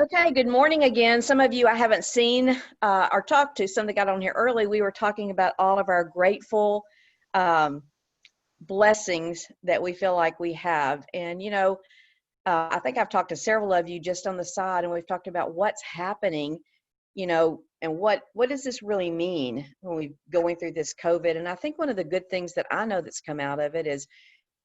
Okay, good morning again. Some of you I haven't seen or talked to, some that got on here early. We were talking about all of our grateful um, blessings that we feel like we have. And, I think I've talked to several of you just on the side, and we've talked about what's happening, and what does this really mean when we're going through this COVID. And I think one of the good things that I know that's come out of it is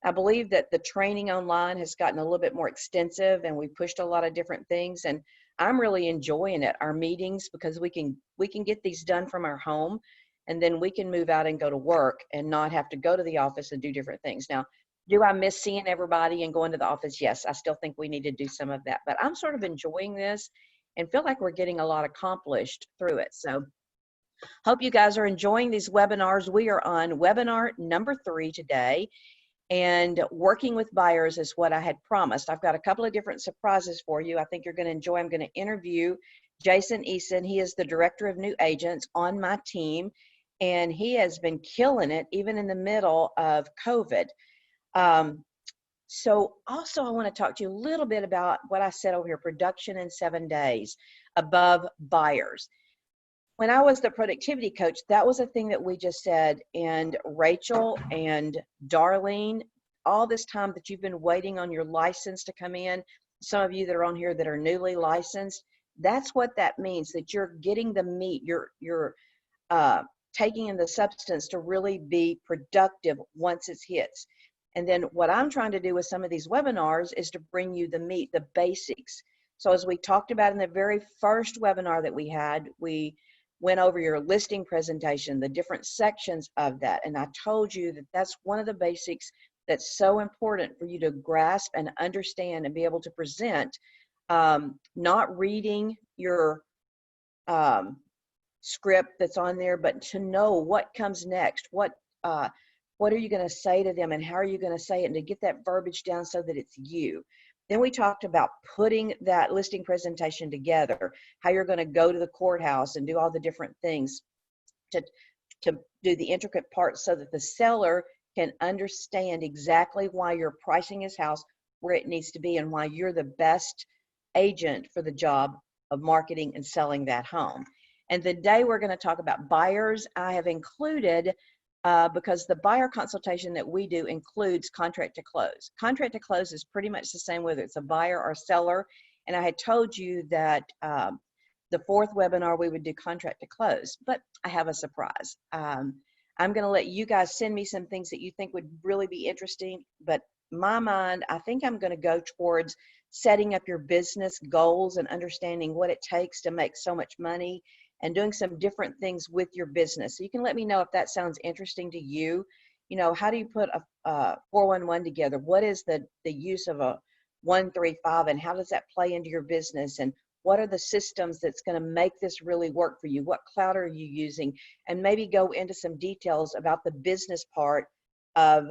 I believe that the training online has gotten a little bit more extensive, and we pushed a lot of different things, and I'm really enjoying it, our meetings, because we can get these done from our home, and then we can move out and go to work and not have to go to the office and do different things. Now, do I miss seeing everybody and going to the office? Yes, I still think we need to do some of that, but I'm sort of enjoying this and feel like we're getting a lot accomplished through it. So hope you guys are enjoying these webinars. We are on webinar number 3 today. And working with buyers is what I had promised. I've got a couple of different surprises for you. I think you're going to enjoy. I'm going to interview Jason Eason. He is the director of new agents on my team, and he has been killing it even in the middle of COVID. So also I want to talk to you a little bit about what I said over here, production in 7 days above buyers. When I was the productivity coach, that was a thing that we just said. And Rachel and Darlene, all this time that you've been waiting on your license to come in, some of you that are on here that are newly licensed, that's what that means, that you're getting the meat, you're taking in the substance to really be productive once it hits. And then what I'm trying to do with some of these webinars is to bring you the meat, the basics. So as we talked about in the very first webinar that we had, we went over your listing presentation, the different sections of that. And I told you that that's one of the basics that's so important for you to grasp and understand and be able to present, not reading your script that's on there, but to know what comes next, what are you going to say to them and how are you going to say it, and to get that verbiage down so that it's you. Then we talked about putting that listing presentation together, how you're going to go to the courthouse and do all the different things to do the intricate parts so that the seller can understand exactly why you're pricing his house where it needs to be and why you're the best agent for the job of marketing and selling that home. And the day we're going to talk about buyers, I have included because the buyer consultation that we do includes contract to close. Contract to close is pretty much the same whether it's a buyer or seller. And I had told you that the 4th webinar we would do contract to close, but I have a surprise. I'm going to let you guys send me some things that you think would really be interesting, but my mind, I think I'm going to go towards setting up your business goals and understanding what it takes to make so much money and doing some different things with your business. So you can let me know if that sounds interesting to you. You know, how do you put a 411 together? What is the use of a 135 and how does that play into your business? And what are the systems that's going to make this really work for you? What cloud are you using? And maybe go into some details about the business part of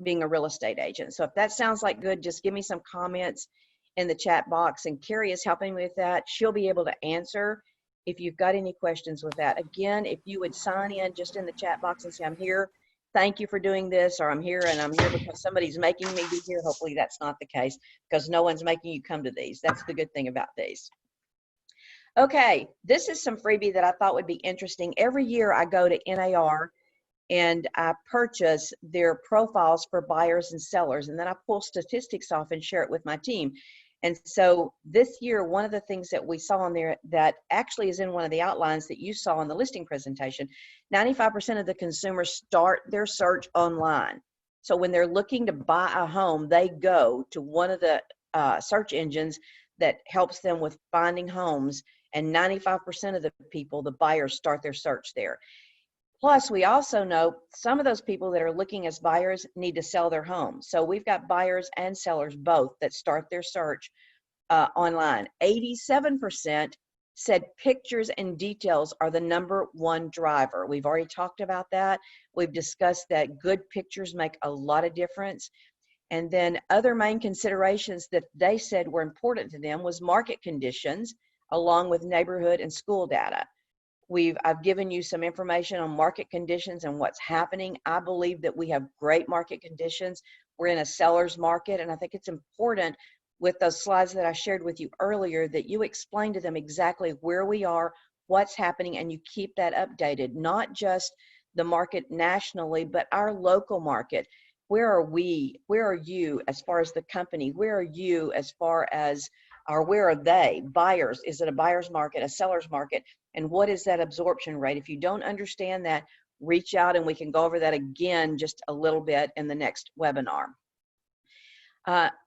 being a real estate agent. So if that sounds like good, just give me some comments in the chat box, and Carrie is helping me with that. She'll be able to answer if you've got any questions with that. Again, if you would sign in just in the chat box and say, I'm here, thank you for doing this, or I'm here and I'm here because somebody's making me be here. Hopefully that's not the case because no one's making you come to these. That's the good thing about these. Okay, this is some freebie that I thought would be interesting. Every year I go to NAR and I purchase their profiles for buyers and sellers, and then I pull statistics off and share it with my team. And so this year, one of the things that we saw on there that actually is in one of the outlines that you saw in the listing presentation, 95% of the consumers start their search online. So when they're looking to buy a home, they go to one of the search engines that helps them with finding homes, and 95% of the people, the buyers, start their search there. Plus, we also know some of those people that are looking as buyers need to sell their home. So we've got buyers and sellers both that start their search online. 87% said pictures and details are the #1 driver. We've already talked about that. We've discussed that good pictures make a lot of difference. And then other main considerations that they said were important to them was market conditions, along with neighborhood and school data. I've given you some information on market conditions and what's happening. I believe that we have great market conditions. We're in a seller's market, and I think it's important with those slides that I shared with you earlier, that you explain to them exactly where we are, what's happening, and you keep that updated, not just the market nationally, but our local market. Where are we? Where are you as far as the company? Where are you as far as, or where are they? Buyers, is it a buyer's market, a seller's market? And what is that absorption rate? If you don't understand that, reach out and we can go over that again just a little bit in the next webinar.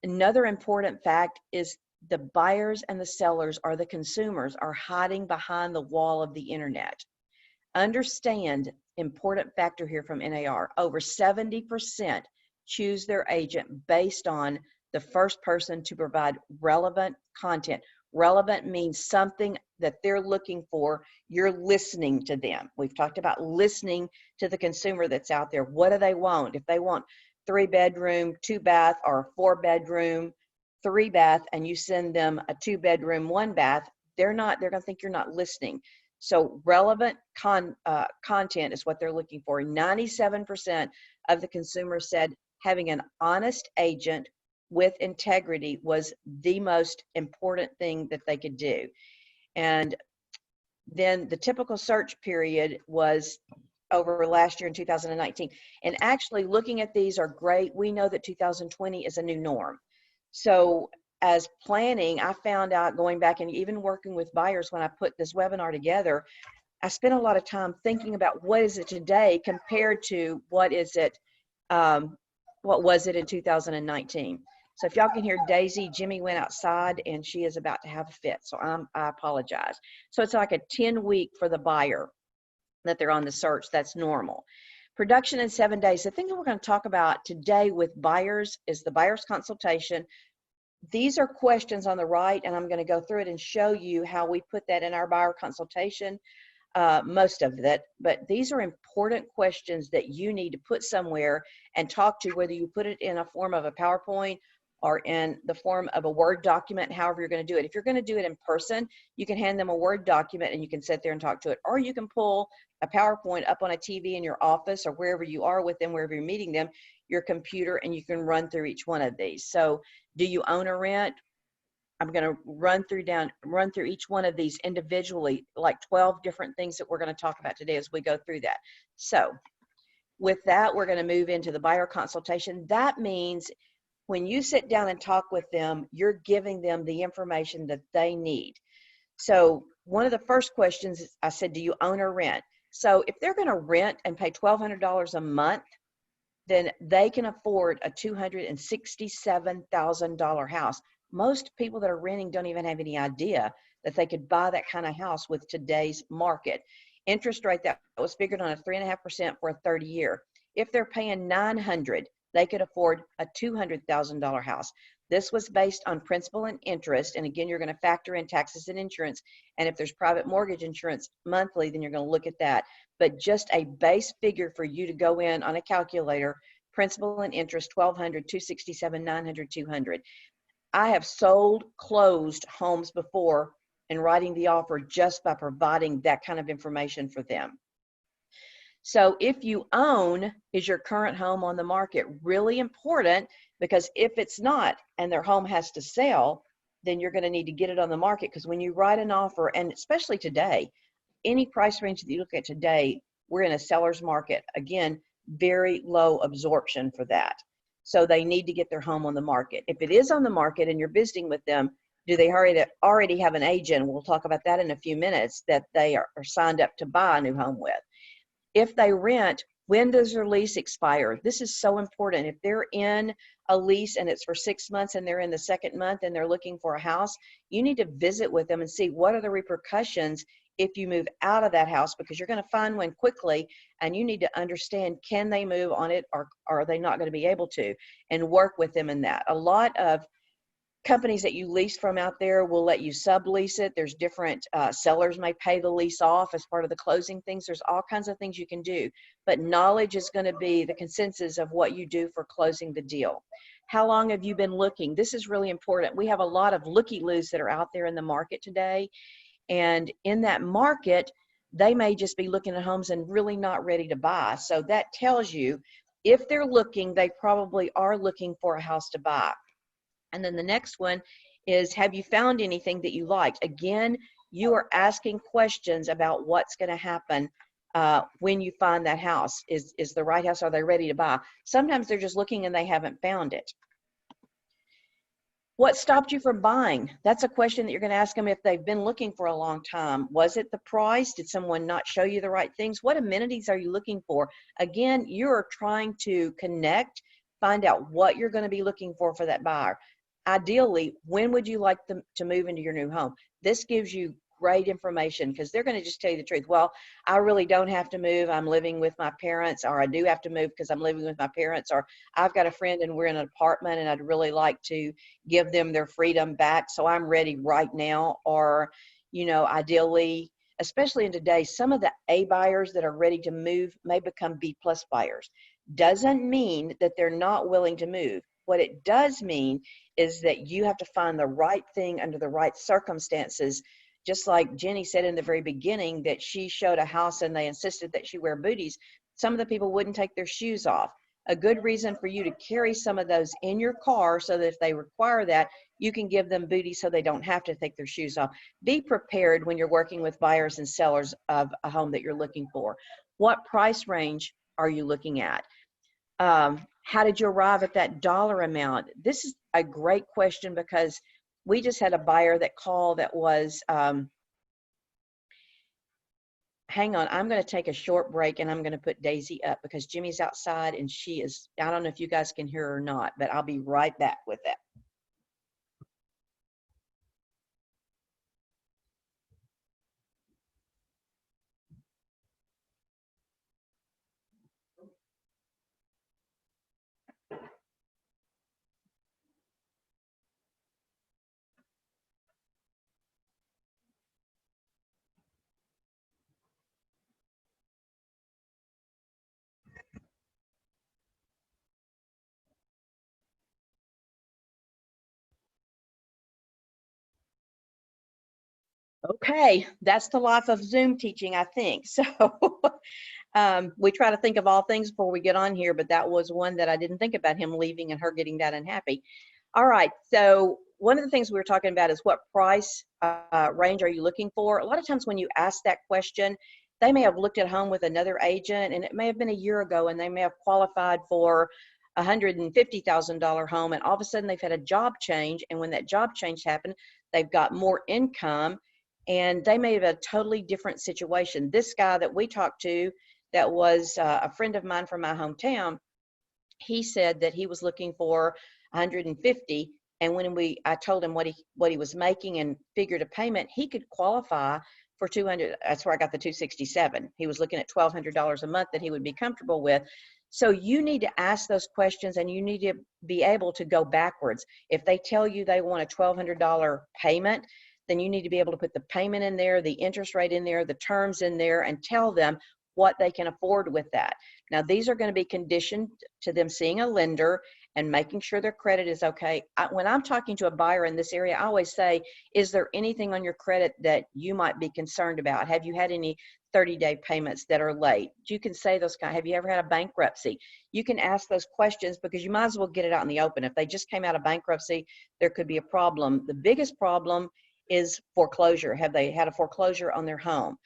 Another important fact is the buyers and the sellers, or the consumers, are hiding behind the wall of the internet. Understand, important factor here from NAR, over 70% choose their agent based on the first person to provide relevant content. Relevant means something that they're looking for. You're listening to them. We've talked about listening to the consumer that's out there. What do they want? If they want 3-bedroom, 2-bath, or 4-bedroom, 3-bath, and you send them a 2-bedroom, 1-bath, they're going to think you're not listening. So relevant content is what they're looking for. 97% of the consumers said having an honest agent with integrity was the most important thing that they could do. And then the typical search period was over last year in 2019. And actually looking at these are great. We know that 2020 is a new norm. So as planning, I found out, going back and even working with buyers when I put this webinar together, I spent a lot of time thinking about what is it today compared to what was it in 2019. So if y'all can hear Daisy, Jimmy went outside and she is about to have a fit. So I apologize. So it's like a 10-week for the buyer that they're on the search. That's normal. Production in 7 days. The thing that we're going to talk about today with buyers is the buyer's consultation. These are questions on the right, and I'm going to go through it and show you how we put that in our buyer consultation, most of that. But these are important questions that you need to put somewhere and talk to, whether you put it in a form of a PowerPoint or in the form of a Word document, however you're going to do it. If you're going to do it in person, you can hand them a Word document and you can sit there and talk to it. Or you can pull a PowerPoint up on a TV in your office or wherever you are with them, wherever you're meeting them, your computer, and you can run through each one of these. So do you own or rent? I'm going to run through each one of these individually, like 12 different things that we're going to talk about today as we go through that. So with that, we're going to move into the buyer consultation. That means when you sit down and talk with them, you're giving them the information that they need. So one of the first questions is, I said, do you own or rent? So if they're going to rent and pay $1,200 a month, then they can afford a $267,000 house. Most people that are renting don't even have any idea that they could buy that kind of house with today's market. Interest rate that was figured on a 3.5% for a 30-year. If they're paying $900, they could afford a $200,000 house. This was based on principal and interest. And again, you're going to factor in taxes and insurance. And if there's private mortgage insurance monthly, then you're going to look at that. But just a base figure for you to go in on a calculator, principal and interest, $1,200, $267, $900, $200. I have closed homes before and writing the offer just by providing that kind of information for them. So if you own, is your current home on the market? Really important, because if it's not and their home has to sell, then you're going to need to get it on the market, because when you write an offer, and especially today, any price range that you look at today, we're in a seller's market. Again, very low absorption for that. So they need to get their home on the market. If it is on the market and you're visiting with them, do they already have an agent? We'll talk about that in a few minutes, that they are signed up to buy a new home with. If they rent, when does their lease expire? This is so important. If they're in a lease and it's for 6 months and they're in the second month and they're looking for a house, you need to visit with them and see what are the repercussions if you move out of that house, because you're going to find one quickly, and you need to understand, can they move on it, or are they not going to be able to, and work with them in that. A lot of companies that you lease from out there will let you sublease it. There's different sellers may pay the lease off as part of the closing things. There's all kinds of things you can do, but knowledge is going to be the consensus of what you do for closing the deal. How long have you been looking? This is really important. We have a lot of looky-loos that are out there in the market today, and in that market, they may just be looking at homes and really not ready to buy. So that tells you, if they're looking, they probably are looking for a house to buy. And then the next one is, have you found anything that you liked? Again, you are asking questions about what's going to happen when you find that house. Is the right house? Are they ready to buy? Sometimes they're just looking and they haven't found it. What stopped you from buying? That's a question that you're going to ask them if they've been looking for a long time. Was it the price? Did someone not show you the right things? What amenities are you looking for? Again, you're trying to connect, find out what you're going to be looking for that buyer. Ideally, when would you like them to move into your new home? This gives you great information, because they're going to just tell you the truth. Well, I really don't have to move. I'm living with my parents, or I do have to move because I'm living with my parents, or I've got a friend and we're in an apartment and I'd really like to give them their freedom back, so I'm ready right now. Or, ideally, especially in today, some of the A buyers that are ready to move may become B plus buyers. Doesn't mean that they're not willing to move. What it does mean is that you have to find the right thing under the right circumstances. Just like Jenny said in the very beginning, that she showed a house and they insisted that she wear booties. Some of the people wouldn't take their shoes off. A good reason for you to carry some of those in your car, so that if they require that, you can give them booties so they don't have to take their shoes off. Be prepared when you're working with buyers and sellers of a home that you're looking for. What price range are you looking at? How did you arrive at that dollar amount? This is a great question, because we just had a buyer that called that was, hang on, I'm going to take a short break and I'm going to put Daisy up, because Jimmy's outside and she is, I don't know if you guys can hear her or not, but I'll be right back with that. Okay, that's the life of Zoom teaching, I think. So we try to think of all things before we get on here, but that was one that I didn't think about, him leaving and her getting that unhappy. All right, so one of the things we were talking about is, what price range are you looking for? A lot of times when you ask that question, they may have looked at home with another agent, and it may have been a year ago, and they may have qualified for a $150,000 home, and all of a sudden they've had a job change, and when that job change happened, they've got more income, and they may have a totally different situation. This guy that we talked to, that was a friend of mine from my hometown, he said that he was looking for 150, and when I told him what he was making and figured a payment, he could qualify for 200. That's where I got the 267. He was looking at $1,200 a month that he would be comfortable with. So you need to ask those questions, and you need to be able to go backwards. If they tell you they want a $1,200 payment, then you need to be able to put the payment in there, the interest rate in there, the terms in there, and tell them what they can afford with that. Now, these are going to be conditioned to them seeing a lender and making sure their credit is okay. When I'm talking to a buyer in this area, I always say, is there anything on your credit that you might be concerned about? Have you had any 30-day payments that are late? You can say those kind. Have you ever had a bankruptcy? You can ask those questions, because you might as well get it out in the open. If they just came out of bankruptcy, there could be a problem. The biggest problem is foreclosure. Have they had a foreclosure on their home?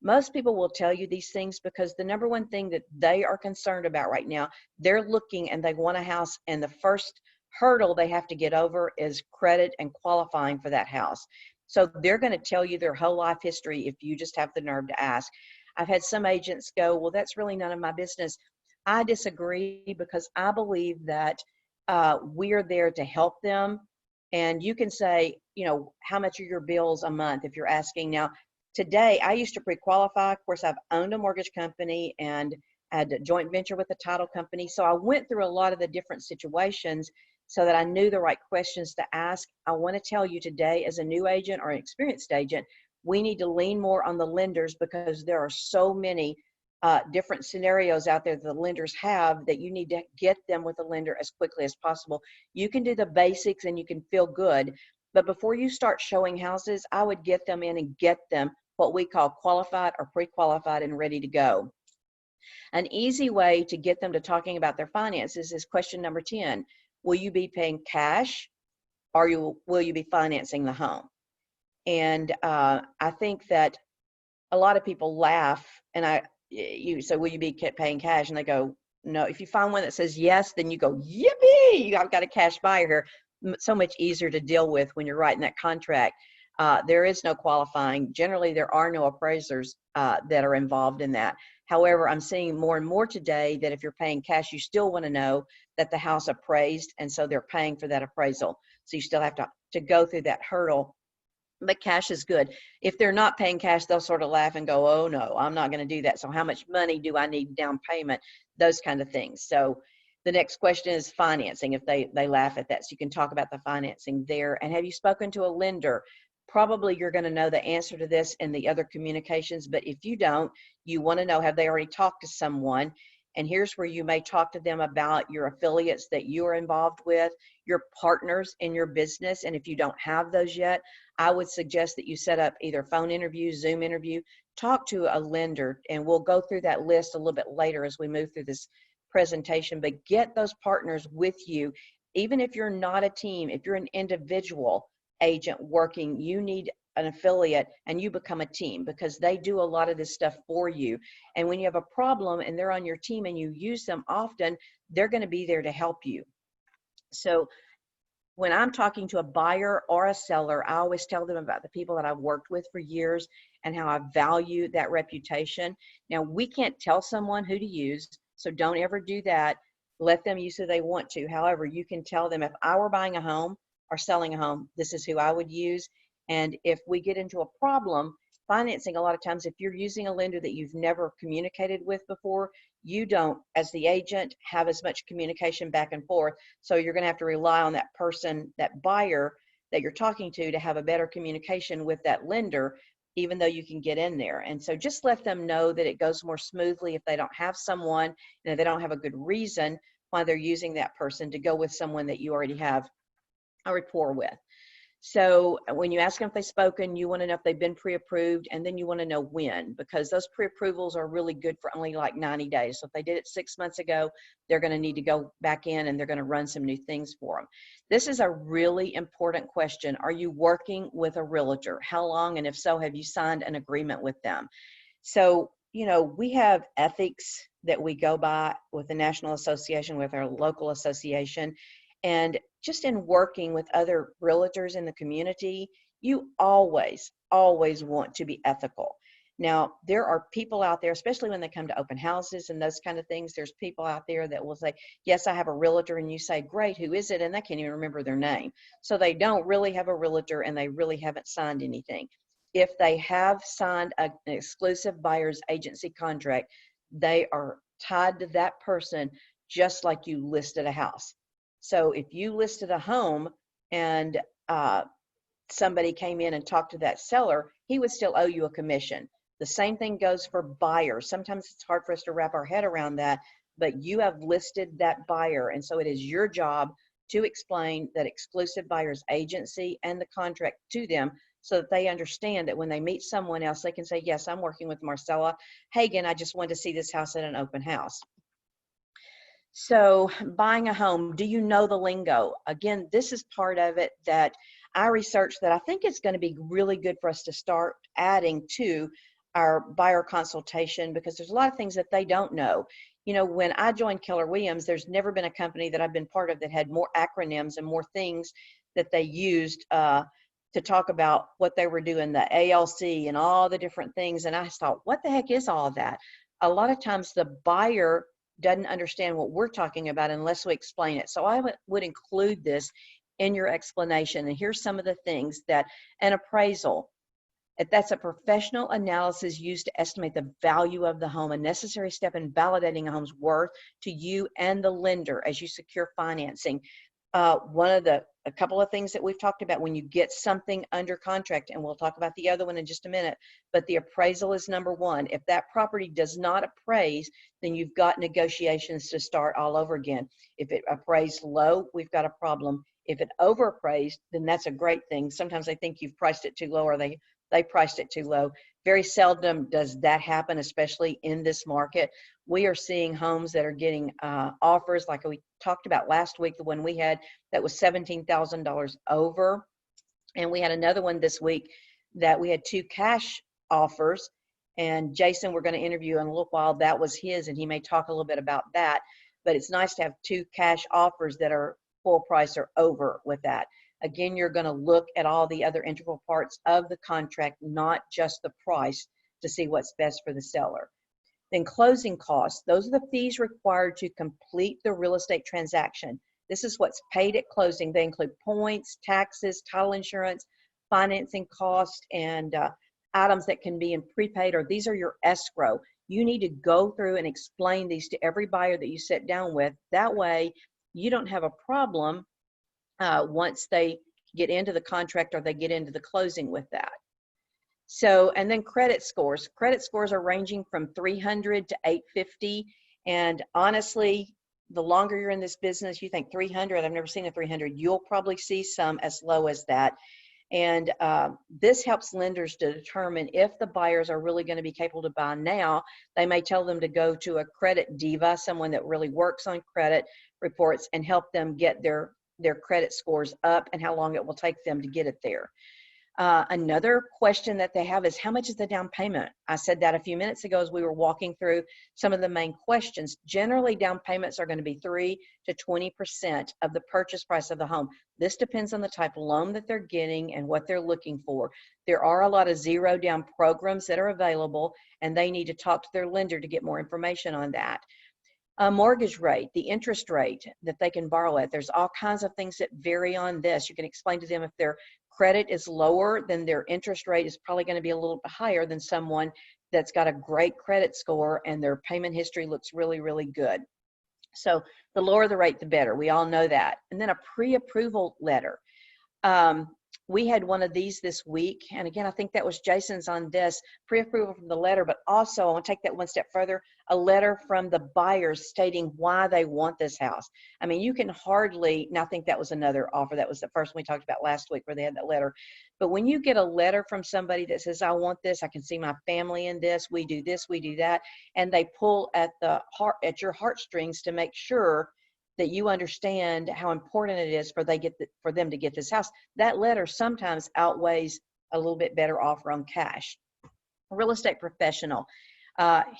Most people will tell you these things because the number one thing that they are concerned about right now, they're looking and they want a house, and the first hurdle they have to get over is credit and qualifying for that house. So they're going to tell you their whole life history if you just have the nerve to ask. I've had some agents go, well, that's really none of my business. I disagree, because I believe that we're there to help them. And you can say, how much are your bills a month if you're asking. Now, today, I used to pre-qualify. Of course, I've owned a mortgage company and had a joint venture with a title company. So I went through a lot of the different situations so that I knew the right questions to ask. I want to tell you today, as a new agent or an experienced agent, we need to lean more on the lenders, because there are so many different scenarios out there that the lenders have, that you need to get them with a lender as quickly as possible. You can do the basics and you can feel good, but before you start showing houses, I would get them in and get them what we call qualified or pre-qualified and ready to go. An easy way to get them to talking about their finances is question number 10. Will you be paying cash, will you be financing the home? And I think that a lot of people laugh, and you say, will you be paying cash? And they go, no. If you find one that says yes, then you go, yippee, I've got a cash buyer here. So much easier to deal with when you're writing that contract. There is no qualifying. Generally, there are no appraisers that are involved in that. However, I'm seeing more and more today that if you're paying cash, you still want to know that the house appraised, and so they're paying for that appraisal. So you still have to go through that hurdle. But cash is good. If they're not paying cash, they'll sort of laugh and go, oh no, I'm not going to do that. So how much money do I need down payment? Those kind of things. So the next question is financing, if they laugh at that. So you can talk about the financing there. And have you spoken to a lender? Probably you're going to know the answer to this in the other communications, but if you don't, you want to know, have they already talked to someone? And here's where you may talk to them about your affiliates that you are involved with, your partners in your business. And if you don't have those yet, I would suggest that you set up either phone interview, Zoom interview, talk to a lender, and we'll go through that list a little bit later as we move through this presentation. But get those partners with you. Even if you're not a team, if you're an individual agent working, you need an affiliate and you become a team, because they do a lot of this stuff for you. And when you have a problem and they're on your team and you use them often, they're going to be there to help you. So when I'm talking to a buyer or a seller, I always tell them about the people that I've worked with for years and how I value that reputation. Now, we can't tell someone who to use, so don't ever do that. Let them use who they want to. However, you can tell them, if I were buying a home or selling a home, this is who I would use. And if we get into a problem, financing, a lot of times, if you're using a lender that you've never communicated with before, you don't, as the agent, have as much communication back and forth. So you're going to have to rely on that person, that buyer that you're talking to have a better communication with that lender, even though you can get in there. And so just let them know that it goes more smoothly if they don't have someone, and if they don't have a good reason why they're using that person, to go with someone that you already have a rapport with. So when you ask them if they've spoken, you want to know if they've been pre-approved, and then you want to know when, because those pre-approvals are really good for only like 90 days. So if they did it 6 months ago, they're going to need to go back in and they're going to run some new things for them. This is a really important question. Are you working with a realtor? How long? And if so, have you signed an agreement with them? So, you know, we have ethics that we go by with the National Association, with our local association. And just in working with other realtors in the community, you always want to be ethical. Now, there are people out there, especially when they come to open houses and those kind of things, there's people out there that will say, yes, I have a realtor, and you say, great, who is it? And they can't even remember their name. So they don't really have a realtor, and they really haven't signed anything. If they have signed an exclusive buyer's agency contract, they are tied to that person, just like you listed a house. So if you listed a home and somebody came in and talked to that seller, he would still owe you a commission. The same thing goes for buyers. Sometimes it's hard for us to wrap our head around that, but you have listed that buyer. And so it is your job to explain that exclusive buyer's agency and the contract to them, so that they understand that when they meet someone else, they can say, yes, I'm working with Marcella Hagan. I just wanted to see this house at an open house. So buying a home, do you know the lingo? Again, this is part of it that I researched that I think it's going to be really good for us to start adding to our buyer consultation, because there's a lot of things that they don't know. You know, when I joined Keller Williams, there's never been a company that I've been part of that had more acronyms and more things that they used to talk about what they were doing, the ALC and all the different things. And I thought, what the heck is all of that? A lot of times the buyer doesn't understand what we're talking about unless we explain it. So I would include this in your explanation. And here's some of the things that an appraisal, if that's a professional analysis used to estimate the value of the home, a necessary step in validating a home's worth to you and the lender as you secure financing. A couple of things that we've talked about when you get something under contract, and we'll talk about the other one in just a minute, but the appraisal is number one. If that property does not appraise, then you've got negotiations to start all over again. If it appraised low, we've got a problem. If it overappraised, then that's a great thing. Sometimes they think you've priced it too low, or they priced it too low. Very seldom does that happen, especially in this market. We are seeing homes that are getting offers like we talked about last week, the one we had that was $17,000 over. And we had another one this week that we had 2 cash offers. And Jason, we're going to interview in a little while. That was his, and he may talk a little bit about that. But it's nice to have 2 cash offers that are full price or over with that. Again, you're going to look at all the other integral parts of the contract, not just the price, to see what's best for the seller. Then closing costs. Those are the fees required to complete the real estate transaction. This is what's paid at closing. They include points, taxes, title insurance, financing costs, and items that can be in prepaid, or these are your escrow. You need to go through and explain these to every buyer that you sit down with. That way, you don't have a problem once they get into the contract or they get into the closing with that. So, and then credit scores. Credit scores are ranging from 300 to 850. And honestly, the longer you're in this business, you think 300, I've never seen a 300. You'll probably see some as low as that. And this helps lenders to determine if the buyers are really going to be capable to buy now. They may tell them to go to a credit diva, someone that really works on credit reports, and help them get their credit scores up and how long it will take them to get it there. Another question that they have is, how much is the down payment? I said that a few minutes ago as we were walking through some of the main questions. Generally, down payments are going to be 3 to 20% of the purchase price of the home. This depends on the type of loan that they're getting and what they're looking for. There are a lot of zero down programs that are available, and they need to talk to their lender to get more information on that. A mortgage rate, the interest rate that they can borrow at. There's all kinds of things that vary on this. You can explain to them if their credit is lower, then their interest rate is probably going to be a little bit higher than someone that's got a great credit score and their payment history looks really, really good. So the lower the rate, the better. We all know that. And then a pre-approval letter. We had one of these this week, and again, I think that was Jason's on this, pre-approval from the letter, but also I want to take that one step further, a letter from the buyers stating why they want this house. I mean, you can hardly, and I think that was another offer, that was the first one we talked about last week where they had that letter, but when you get a letter from somebody that says, I want this, I can see my family in this, we do that, and they pull at your heartstrings to make sure that you understand how important it is for them to get this house. That letter sometimes outweighs a little bit better offer on cash. A real estate professional.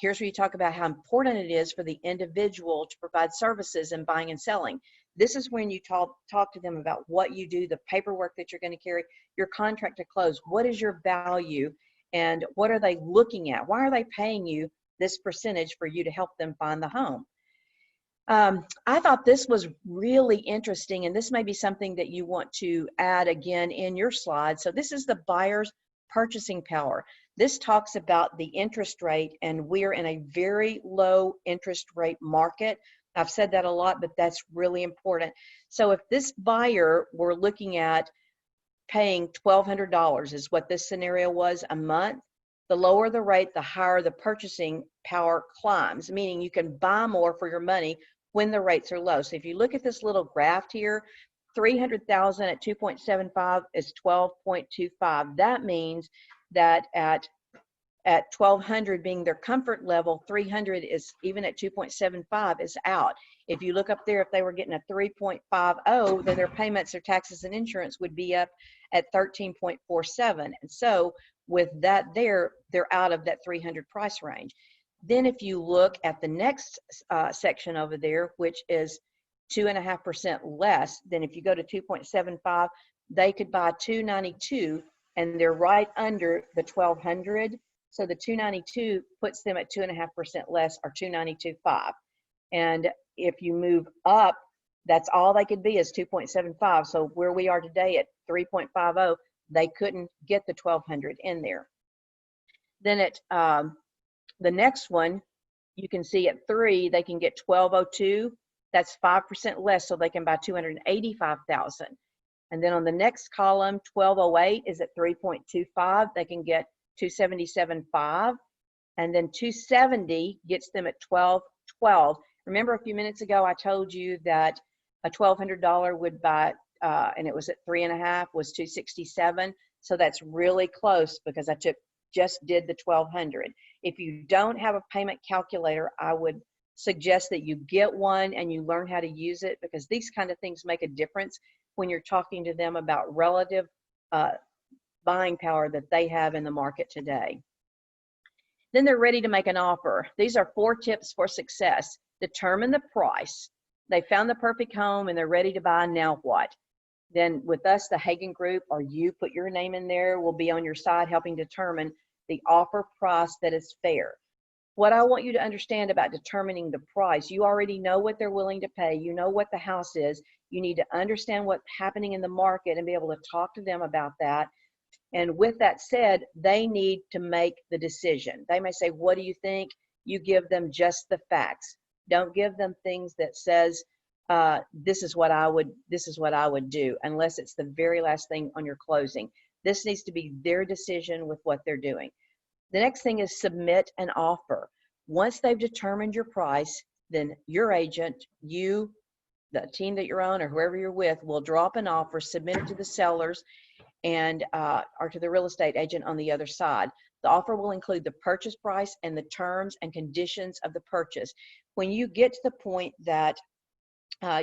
Here's where you talk about how important it is for the individual to provide services in buying and selling. This is when you talk to them about what you do, the paperwork that you're going to carry, your contract to close. What is your value and what are they looking at? Why are they paying you this percentage for you to help them find the home? I thought this was really interesting, and this may be something that you want to add again in your slide. So this is the buyer's purchasing power. This talks about the interest rate, and we're in a very low interest rate market. I've said that a lot, but that's really important. So if this buyer were looking at paying $1,200 is what this scenario was a month, the lower the rate, the higher the purchasing power climbs, meaning you can buy more for your money when the rates are low. So if you look at this little graph here, 300,000 at 2.75 is 12.25. That means that at 1,200 being their comfort level, 300 is, even at 2.75, is out. If you look up there, if they were getting a 3.50, then their payments, their taxes and insurance would be up at 13.47. And so with that there, they're out of that 300 price range. Then if you look at the next section over there, which is 2.5% less, then if you go to 2.75, they could buy 292, and they're right under the 1,200. So the 292 puts them at 2.5% less, or 292.5. And if you move up, that's all they could be is 2.75. So where we are today at 3.50, they couldn't get the 1,200 in there. Then at the next one, you can see at 3, they can get 1,202. That's 5% less, so they can buy 285,000. And then on the next column, 1,208 is at 3.25. They can get 277.5. And then 270 gets them at 1,212. Remember a few minutes ago, I told you that a $1,200 would buy, and it was at 3.5, was 267. So that's really close because I took just did the 1,200. If you don't have a payment calculator, I would suggest that you get one and you learn how to use it, because these kind of things make a difference when you're talking to them about relative buying power that they have in the market today. Then they're ready to make an offer. These are 4 tips for success. Determine the price. They found the perfect home and they're ready to buy. Now what? Then with us, the Hagen Group, or you put your name in there, will be on your side helping determine the offer price that is fair. What I want you to understand about determining the price, you already know what they're willing to pay. You know what the house is. You need to understand what's happening in the market and be able to talk to them about that. And with that said, they need to make the decision. They may say, what do you think? You give them just the facts. Don't give them things that says, this is what I would do, unless it's the very last thing on your closing. This needs to be their decision with what they're doing. The next thing is submit an offer. Once they've determined your price, then your agent, you, the team that you're on, or whoever you're with, will drop an offer, submit it to the sellers, and or to the real estate agent on the other side. The offer will include the purchase price and the terms and conditions of the purchase. When you get to the point that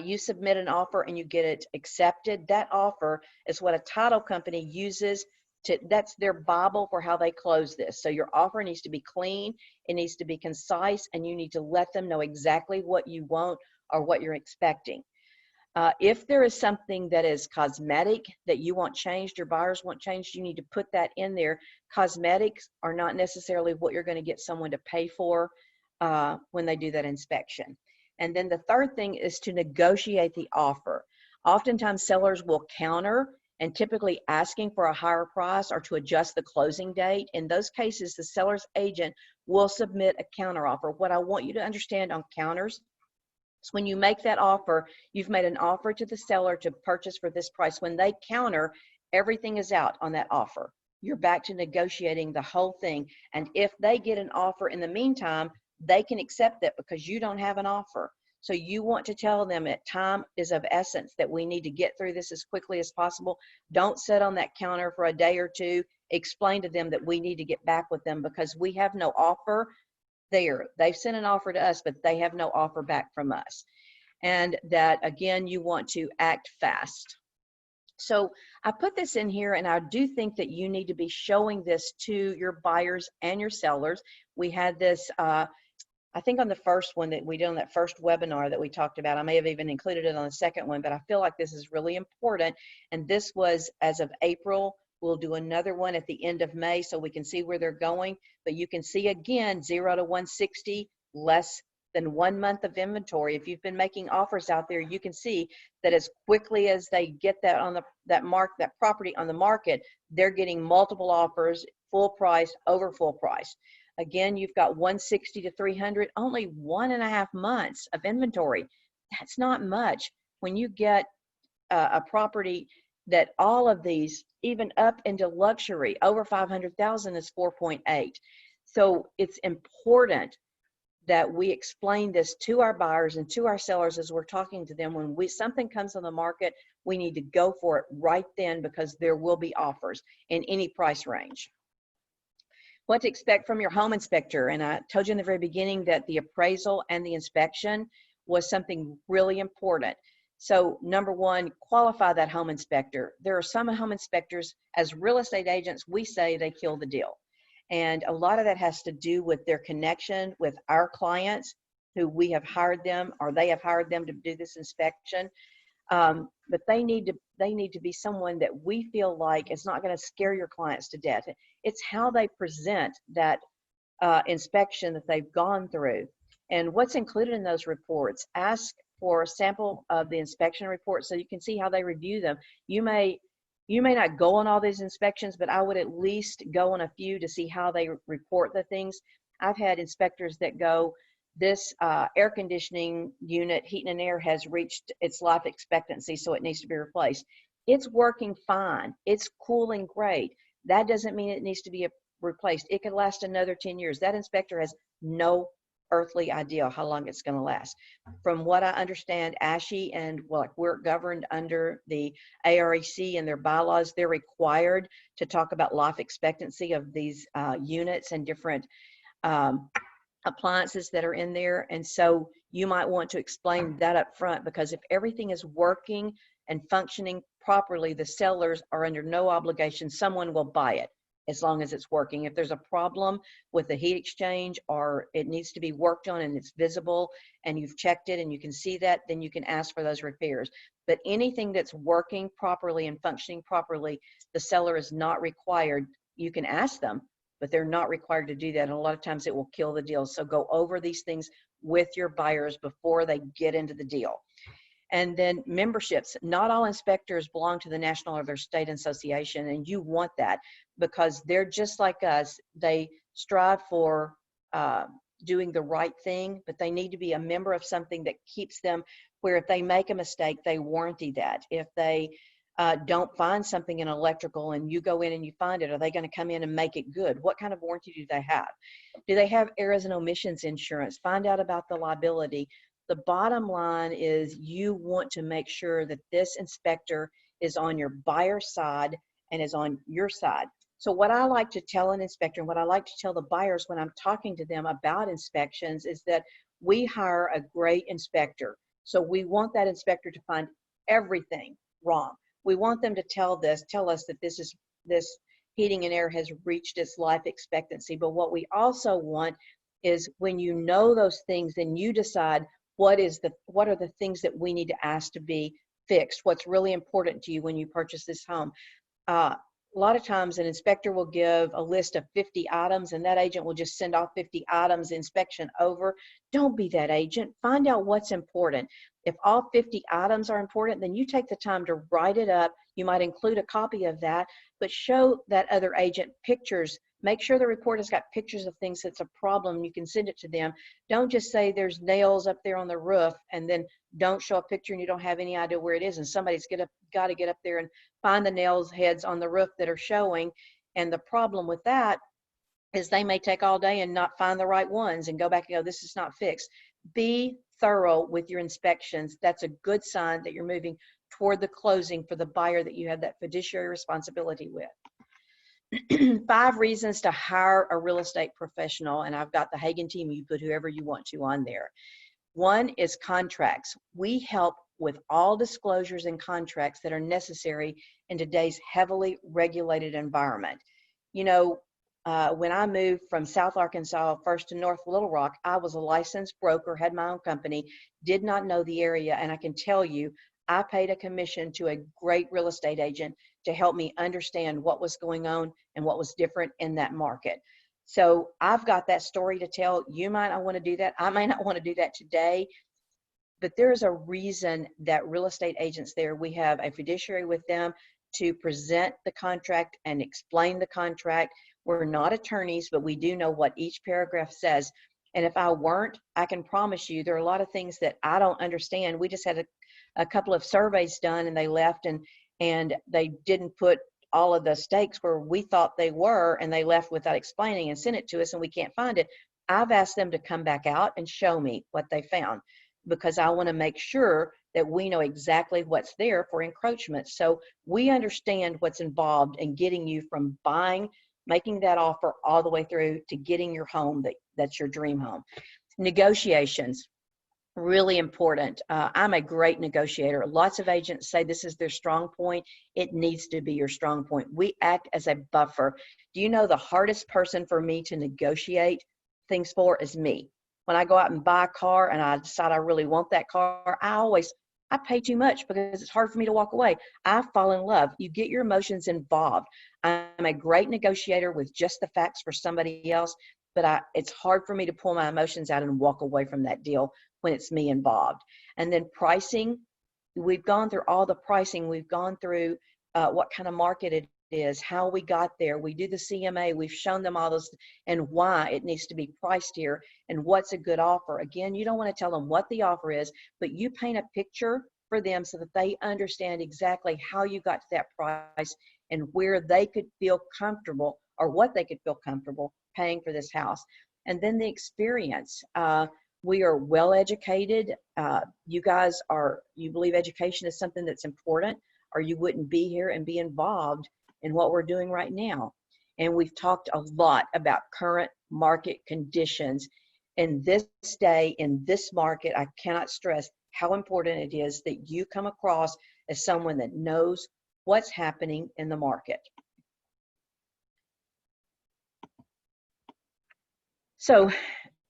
you submit an offer and you get it accepted, that offer is what a title company uses to, that's their Bible for how they close this. So your offer needs to be clean, it needs to be concise, and you need to let them know exactly what you want or what you're expecting. If there is something that is cosmetic that you want changed, your buyers want changed, you need to put that in there. Cosmetics are not necessarily what you're going to get someone to pay for when they do that inspection. And then the third thing is to negotiate the offer. Oftentimes sellers will counter and typically asking for a higher price or to adjust the closing date. In those cases, the seller's agent will submit a counter offer. What I want you to understand on counters, when you make that offer, you've made an offer to the seller to purchase for this price. When they counter, everything is out on that offer. You're back to negotiating the whole thing. And if they get an offer in the meantime, they can accept that because you don't have an offer. So you want to tell them that time is of essence, that we need to get through this as quickly as possible. Don't sit on that counter for a day or two. Explain to them that we need to get back with them because we have no offer there. They've sent an offer to us, but they have no offer back from us. And that, again, you want to act fast. So I put this in here, and I do think that you need to be showing this to your buyers and your sellers. We had this, I think on the first one that we did on that first webinar that we talked about, I may have even included it on the second one, but I feel like this is really important. And this was as of April. We'll do another one at the end of May so we can see where they're going. But you can see again, 0 to 160, less than 1 month of inventory. If you've been making offers out there, you can see that as quickly as they get that on that property on the market, they're getting multiple offers, full price, over full price. Again, you've got 160 to 300, only 1.5 months of inventory. That's not much. When you get a property that all of these, even up into luxury, over 500,000 is 4.8. So it's important that we explain this to our buyers and to our sellers as we're talking to them. When something comes on the market, we need to go for it right then because there will be offers in any price range. What to expect from your home inspector. And I told you in the very beginning that the appraisal and the inspection was something really important. So number one, qualify that home inspector. There are some home inspectors, as real estate agents, we say they kill the deal. And a lot of that has to do with their connection with our clients who we have hired them or they have hired them to do this inspection. But they need to be someone that we feel like is not going to scare your clients to death. It's how they present that inspection that they've gone through. And what's included in those reports. Ask for a sample of the inspection report so you can see how they review them. You may not go on all these inspections, but I would at least go on a few to see how they report the things. I've had inspectors that go, this air conditioning unit, heating and air, has reached its life expectancy, so it needs to be replaced. It's working fine. It's cooling great. That doesn't mean it needs to be replaced. It could last another 10 years. That inspector has no earthly idea how long it's going to last. From what I understand, ASHI and like we're governed under the AREC and their bylaws, they're required to talk about life expectancy of these units and different um, appliances that are in there. And so you might want to explain that up front, because if everything is working and functioning properly, the sellers are under no obligation. Someone will buy it as long as it's working. If there's a problem with the heat exchange or it needs to be worked on and it's visible and you've checked it and you can see that, then you can ask for those repairs. But anything that's working properly and functioning properly, the seller is not required. You can ask them, but they're not required to do that. And a lot of times it will kill the deal. So go over these things with your buyers before they get into the deal. And then memberships. Not all inspectors belong to the national or their state association, and you want that because they're just like us. They strive for doing the right thing, but they need to be a member of something that keeps them where if they make a mistake, they warranty that. If they don't find something in electrical and you go in and you find it, are they going to come in and make it good? What kind of warranty do they have? Do they have errors and omissions insurance? Find out about the liability. The bottom line is you want to make sure that this inspector is on your buyer's side and is on your side. So what I like to tell an inspector and what I like to tell the buyers when I'm talking to them about inspections is that we hire a great inspector. So we want that inspector to find everything wrong. We want them to tell us that this heating and air has reached its life expectancy. But what we also want is when you know those things, then you decide what are the things that we need to ask to be fixed. What's really important to you when you purchase this home. A lot of times an inspector will give a list of 50 items and that agent will just send off 50 items inspection over. Don't be that agent. Find out what's important. If all 50 items are important, then you take the time to write it up. You might include a copy of that, but show that other agent pictures. Make sure the report has got pictures of things that's a problem. You can send it to them. Don't just say there's nails up there on the roof and then don't show a picture and you don't have any idea where it is. And somebody's got to get up there and find the nails heads on the roof that are showing. And the problem with that is they may take all day and not find the right ones and go back and go, this is not fixed. Be thorough with your inspections. That's a good sign that you're moving toward the closing for the buyer that you have that fiduciary responsibility with. 5 reasons to hire a real estate professional, and I've got the Hagen team. You put whoever you want to on there. 1 is contracts. We help with all disclosures and contracts that are necessary in today's heavily regulated environment. You know, when I moved from South Arkansas first to North Little Rock, I was a licensed broker, had my own company, did not know the area, and I can tell you, I paid a commission to a great real estate agent to help me understand what was going on and what was different in that market. So I've got that story to tell. You might not want to do that. I may not want to do that today, but there's a reason that real estate agents there, we have a fiduciary with them to present the contract and explain the contract. We're not attorneys, but we do know what each paragraph says. And if I weren't, I can promise you there are a lot of things that I don't understand. We just had a couple of surveys done and they left and they didn't put all of the stakes where we thought they were, and they left without explaining and sent it to us and we can't find it. I've asked them to come back out and show me what they found, because I want to make sure that we know exactly what's there for encroachment. So we understand what's involved in getting you from buying, making that offer all the way through to getting your home that's your dream home. Negotiations, really important. I'm a great negotiator. Lots of agents say this is their strong point. It needs to be your strong point. We act as a buffer. Do you know the hardest person for me to negotiate things for is me? When I go out and buy a car and I decide I really want that car, I pay too much because it's hard for me to walk away. I fall in love. You get your emotions involved. I'm a great negotiator with just the facts for somebody else, but it's hard for me to pull my emotions out and walk away from that deal when it's me involved. And then pricing, we've gone through all the pricing. We've gone through what kind of market it is, how we got there. We do the CMA. We've shown them all those and why it needs to be priced here and what's a good offer. Again, you don't want to tell them what the offer is, but you paint a picture for them so that they understand exactly how you got to that price and where they could feel comfortable or what they could feel comfortable paying for this house. And then the experience. We are well educated. You guys you believe education is something that's important, or you wouldn't be here and be involved in what we're doing right now. And we've talked a lot about current market conditions. In this day, in this market, I cannot stress how important it is that you come across as someone that knows what's happening in the market. So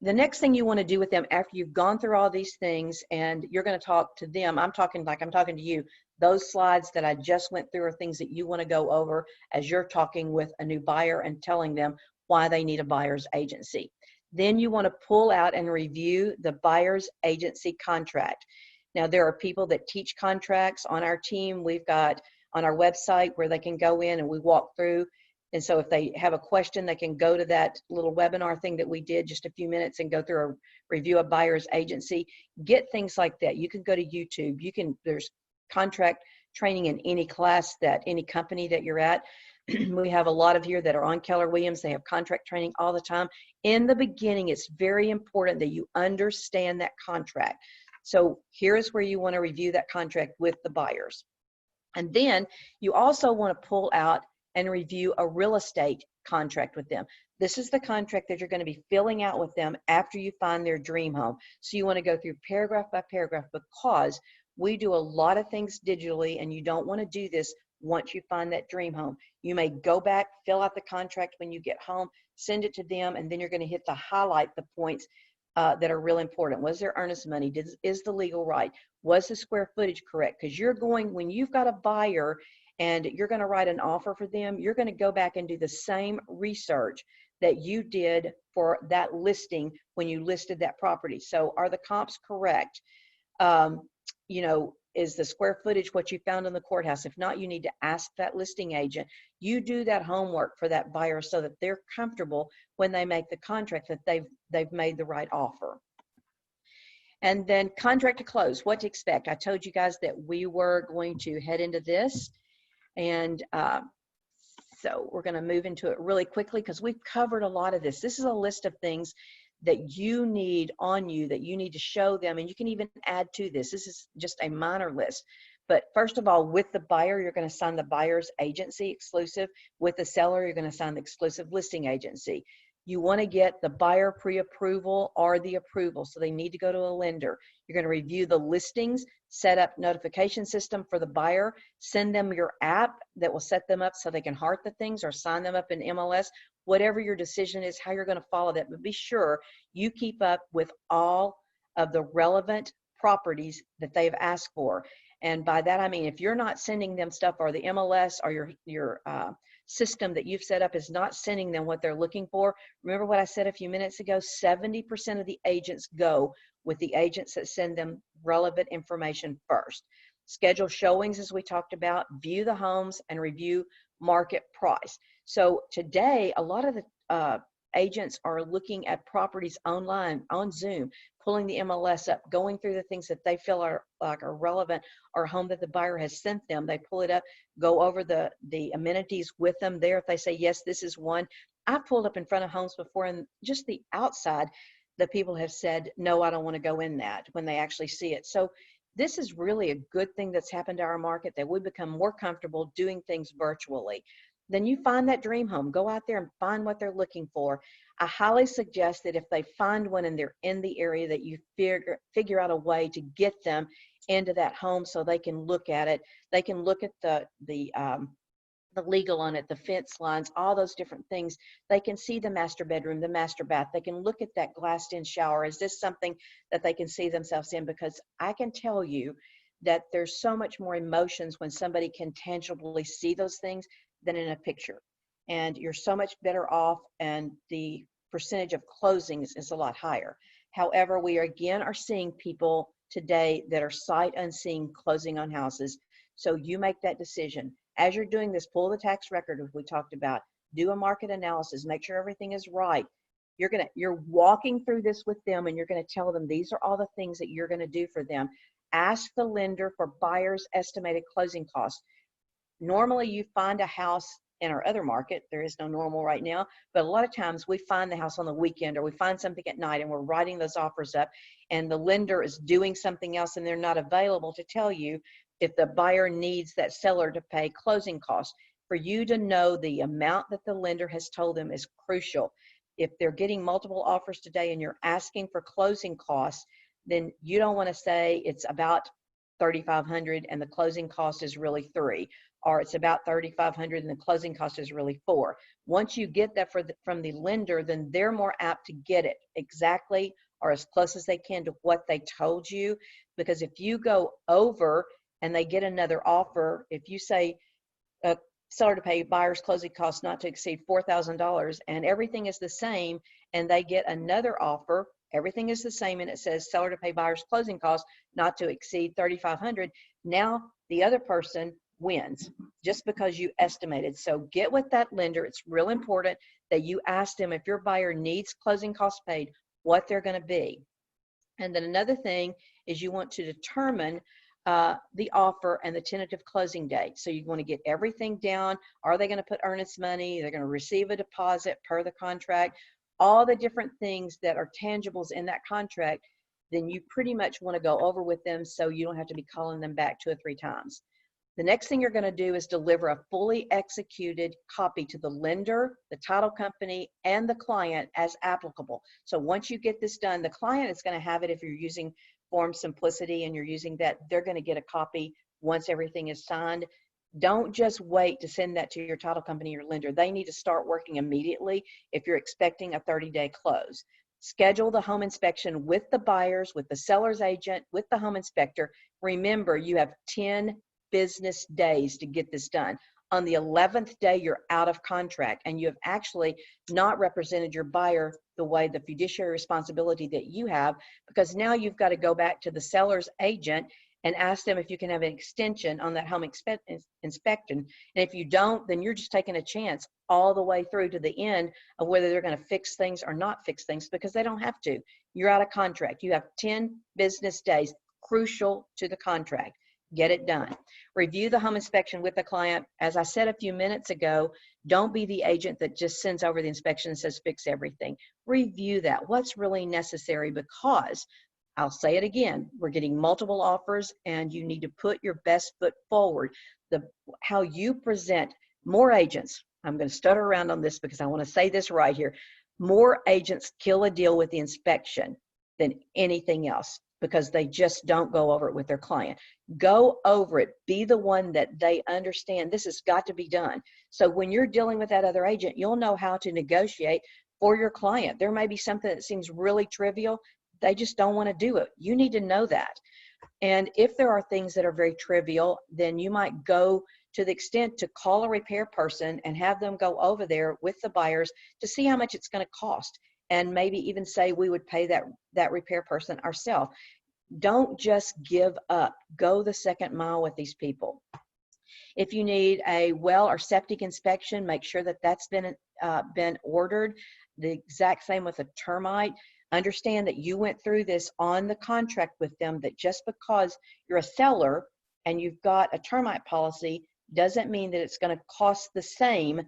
the next thing you want to do with them after you've gone through all these things and you're going to talk to them, I'm talking to you, those slides that I just went through are things that you want to go over as you're talking with a new buyer and telling them why they need a buyer's agency. Then you want to pull out and review the buyer's agency contract. Now, there are people that teach contracts on our team. We've got on our website where they can go in and we walk through. And so if they have a question, they can go to that little webinar thing that we did just a few minutes and go through a review of buyer's agency. Get things like that. You can go to YouTube. There's contract training in any class any company that you're at. We have a lot of here that are on Keller Williams. They have contract training all the time. In the beginning, it's very important that you understand that contract. So here is where you want to review that contract with the buyers. And then you also want to pull out and review a real estate contract with them. This is the contract that you're going to be filling out with them after you find their dream home. So you want to go through paragraph by paragraph, because we do a lot of things digitally and you don't want to do this once you find that dream home. You may go back, fill out the contract when you get home, send it to them, and then you're going to highlight the points that are real important. Was there earnest money? Is the legal right? Was the square footage correct? Because when you've got a buyer and you're going to write an offer for them, you're going to go back and do the same research that you did for that listing when you listed that property. So are the comps correct? Is the square footage what you found in the courthouse? If not, you need to ask that listing agent. You do that homework for that buyer so that they're comfortable when they make the contract that they've made the right offer. And then contract to close, what to expect. I told you guys that we were going to head into this. And so we're going to move into it really quickly because we've covered a lot of this. This is a list of things that you need on you, that you need to show them, and you can even add to this. This is just a minor list. But first of all, with the buyer, you're going to sign the buyer's agency exclusive. With the seller, you're going to sign the exclusive listing agency. You want to get the buyer pre-approval or the approval, so they need to go to a lender. You're going to review the listings, set up notification system for the buyer, send them your app that will set them up so they can heart the things or sign them up in MLS. Whatever your decision is, how you're going to follow that, but be sure you keep up with all of the relevant properties that they've asked for. And by that, I mean, if you're not sending them stuff, or the MLS or your system that you've set up is not sending them what they're looking for, remember what I said a few minutes ago, 70% of the agents go with the agents that send them relevant information first. Schedule showings, as we talked about, view the homes, and review market price. So today, a lot of the agents are looking at properties online, on Zoom, pulling the MLS up, going through the things that they feel are relevant, or a home that the buyer has sent them. They pull it up, go over the amenities with them there. If they say, yes, this is one. I've pulled up in front of homes before, and just the outside, the people have said, no, I don't want to go in that, when they actually see it. So this is really a good thing that's happened to our market, that we become more comfortable doing things virtually. Then you find that dream home. Go out there and find what they're looking for. I highly suggest that if they find one and they're in the area, that you figure out a way to get them into that home so they can look at it. They can look at the legal on it, the fence lines, all those different things. They can see the master bedroom, the master bath. They can look at that glassed-in shower. Is this something that they can see themselves in? Because I can tell you that there's so much more emotions when somebody can tangibly see those things than in a picture. And you're so much better off, and the percentage of closings is a lot higher. However, we again are seeing people today that are sight unseen closing on houses. So you make that decision. As you're doing this, pull the tax record, as we talked about, do a market analysis, make sure everything is right. You're walking through this with them, and you're going to tell them these are all the things that you're going to do for them. Ask the lender for buyer's estimated closing costs. Normally, you find a house in our other market. There is no normal right now, but a lot of times we find the house on the weekend or we find something at night and we're writing those offers up and the lender is doing something else and they're not available to tell you if the buyer needs that seller to pay closing costs. For you to know the amount that the lender has told them is crucial. If they're getting multiple offers today and you're asking for closing costs, then you don't want to say it's about 3,500 and the closing cost is really 3, or it's about 3,500 and the closing cost is really 4. Once you get that from the lender, then they're more apt to get it exactly or as close as they can to what they told you. Because if you go over and they get another offer, if you say seller to pay buyer's closing costs not to exceed $4,000 and everything is the same, and they get another offer, everything is the same, and it says seller to pay buyer's closing costs not to exceed 3,500. Now the other person wins just because you estimated. So get with that lender. It's real important that you ask them if your buyer needs closing costs paid, what they're going to be. And then another thing is you want to determine the offer and the tentative closing date. So you want to get everything down. Are they going to put earnest money? They're going to receive a deposit per the contract. All the different things that are tangibles in that contract, then you pretty much want to go over with them so you don't have to be calling them back 2 or 3 times. The next thing you're going to do is deliver a fully executed copy to the lender, the title company, and the client as applicable. So once you get this done, the client is going to have it. If you're using Form Simplicity and you're using that, they're going to get a copy once everything is signed. Don't just wait to send that to your title company or lender. They need to start working immediately if you're expecting a 30-day close. Schedule the home inspection with the buyers, with the seller's agent, with the home inspector. Remember, you have 10 business days to get this done. On the 11th day, you're out of contract and you have actually not represented your buyer the way, the fiduciary responsibility that you have, because now you've got to go back to the seller's agent and ask them if you can have an extension on that home inspection. And if you don't, then you're just taking a chance all the way through to the end of whether they're going to fix things or not fix things, because they don't have to. You're out of contract. You have 10 business days, crucial to the contract. Get it done. Review the home inspection with the client. As I said a few minutes ago, don't be the agent that just sends over the inspection and says fix everything. Review that. What's really necessary? Because I'll say it again, we're getting multiple offers and you need to put your best foot forward. How you present. More agents, I'm going to stutter around on this because I want to say this right here. More agents kill a deal with the inspection than anything else, because they just don't go over it with their client. Go over it. Be the one that they understand this has got to be done. So when you're dealing with that other agent, you'll know how to negotiate for your client. There may be something that seems really trivial. They just don't want to do it. You need to know that. And if there are things that are very trivial, then you might go to the extent to call a repair person and have them go over there with the buyers to see how much it's going to cost. And maybe even say we would pay that repair person ourselves. Don't just give up. Go the second mile with these people. If you need a well or septic inspection, make sure that that's been ordered. The exact same with a termite. Understand that you went through this on the contract with them, that just because you're a seller and you've got a termite policy doesn't mean that it's going to cost the same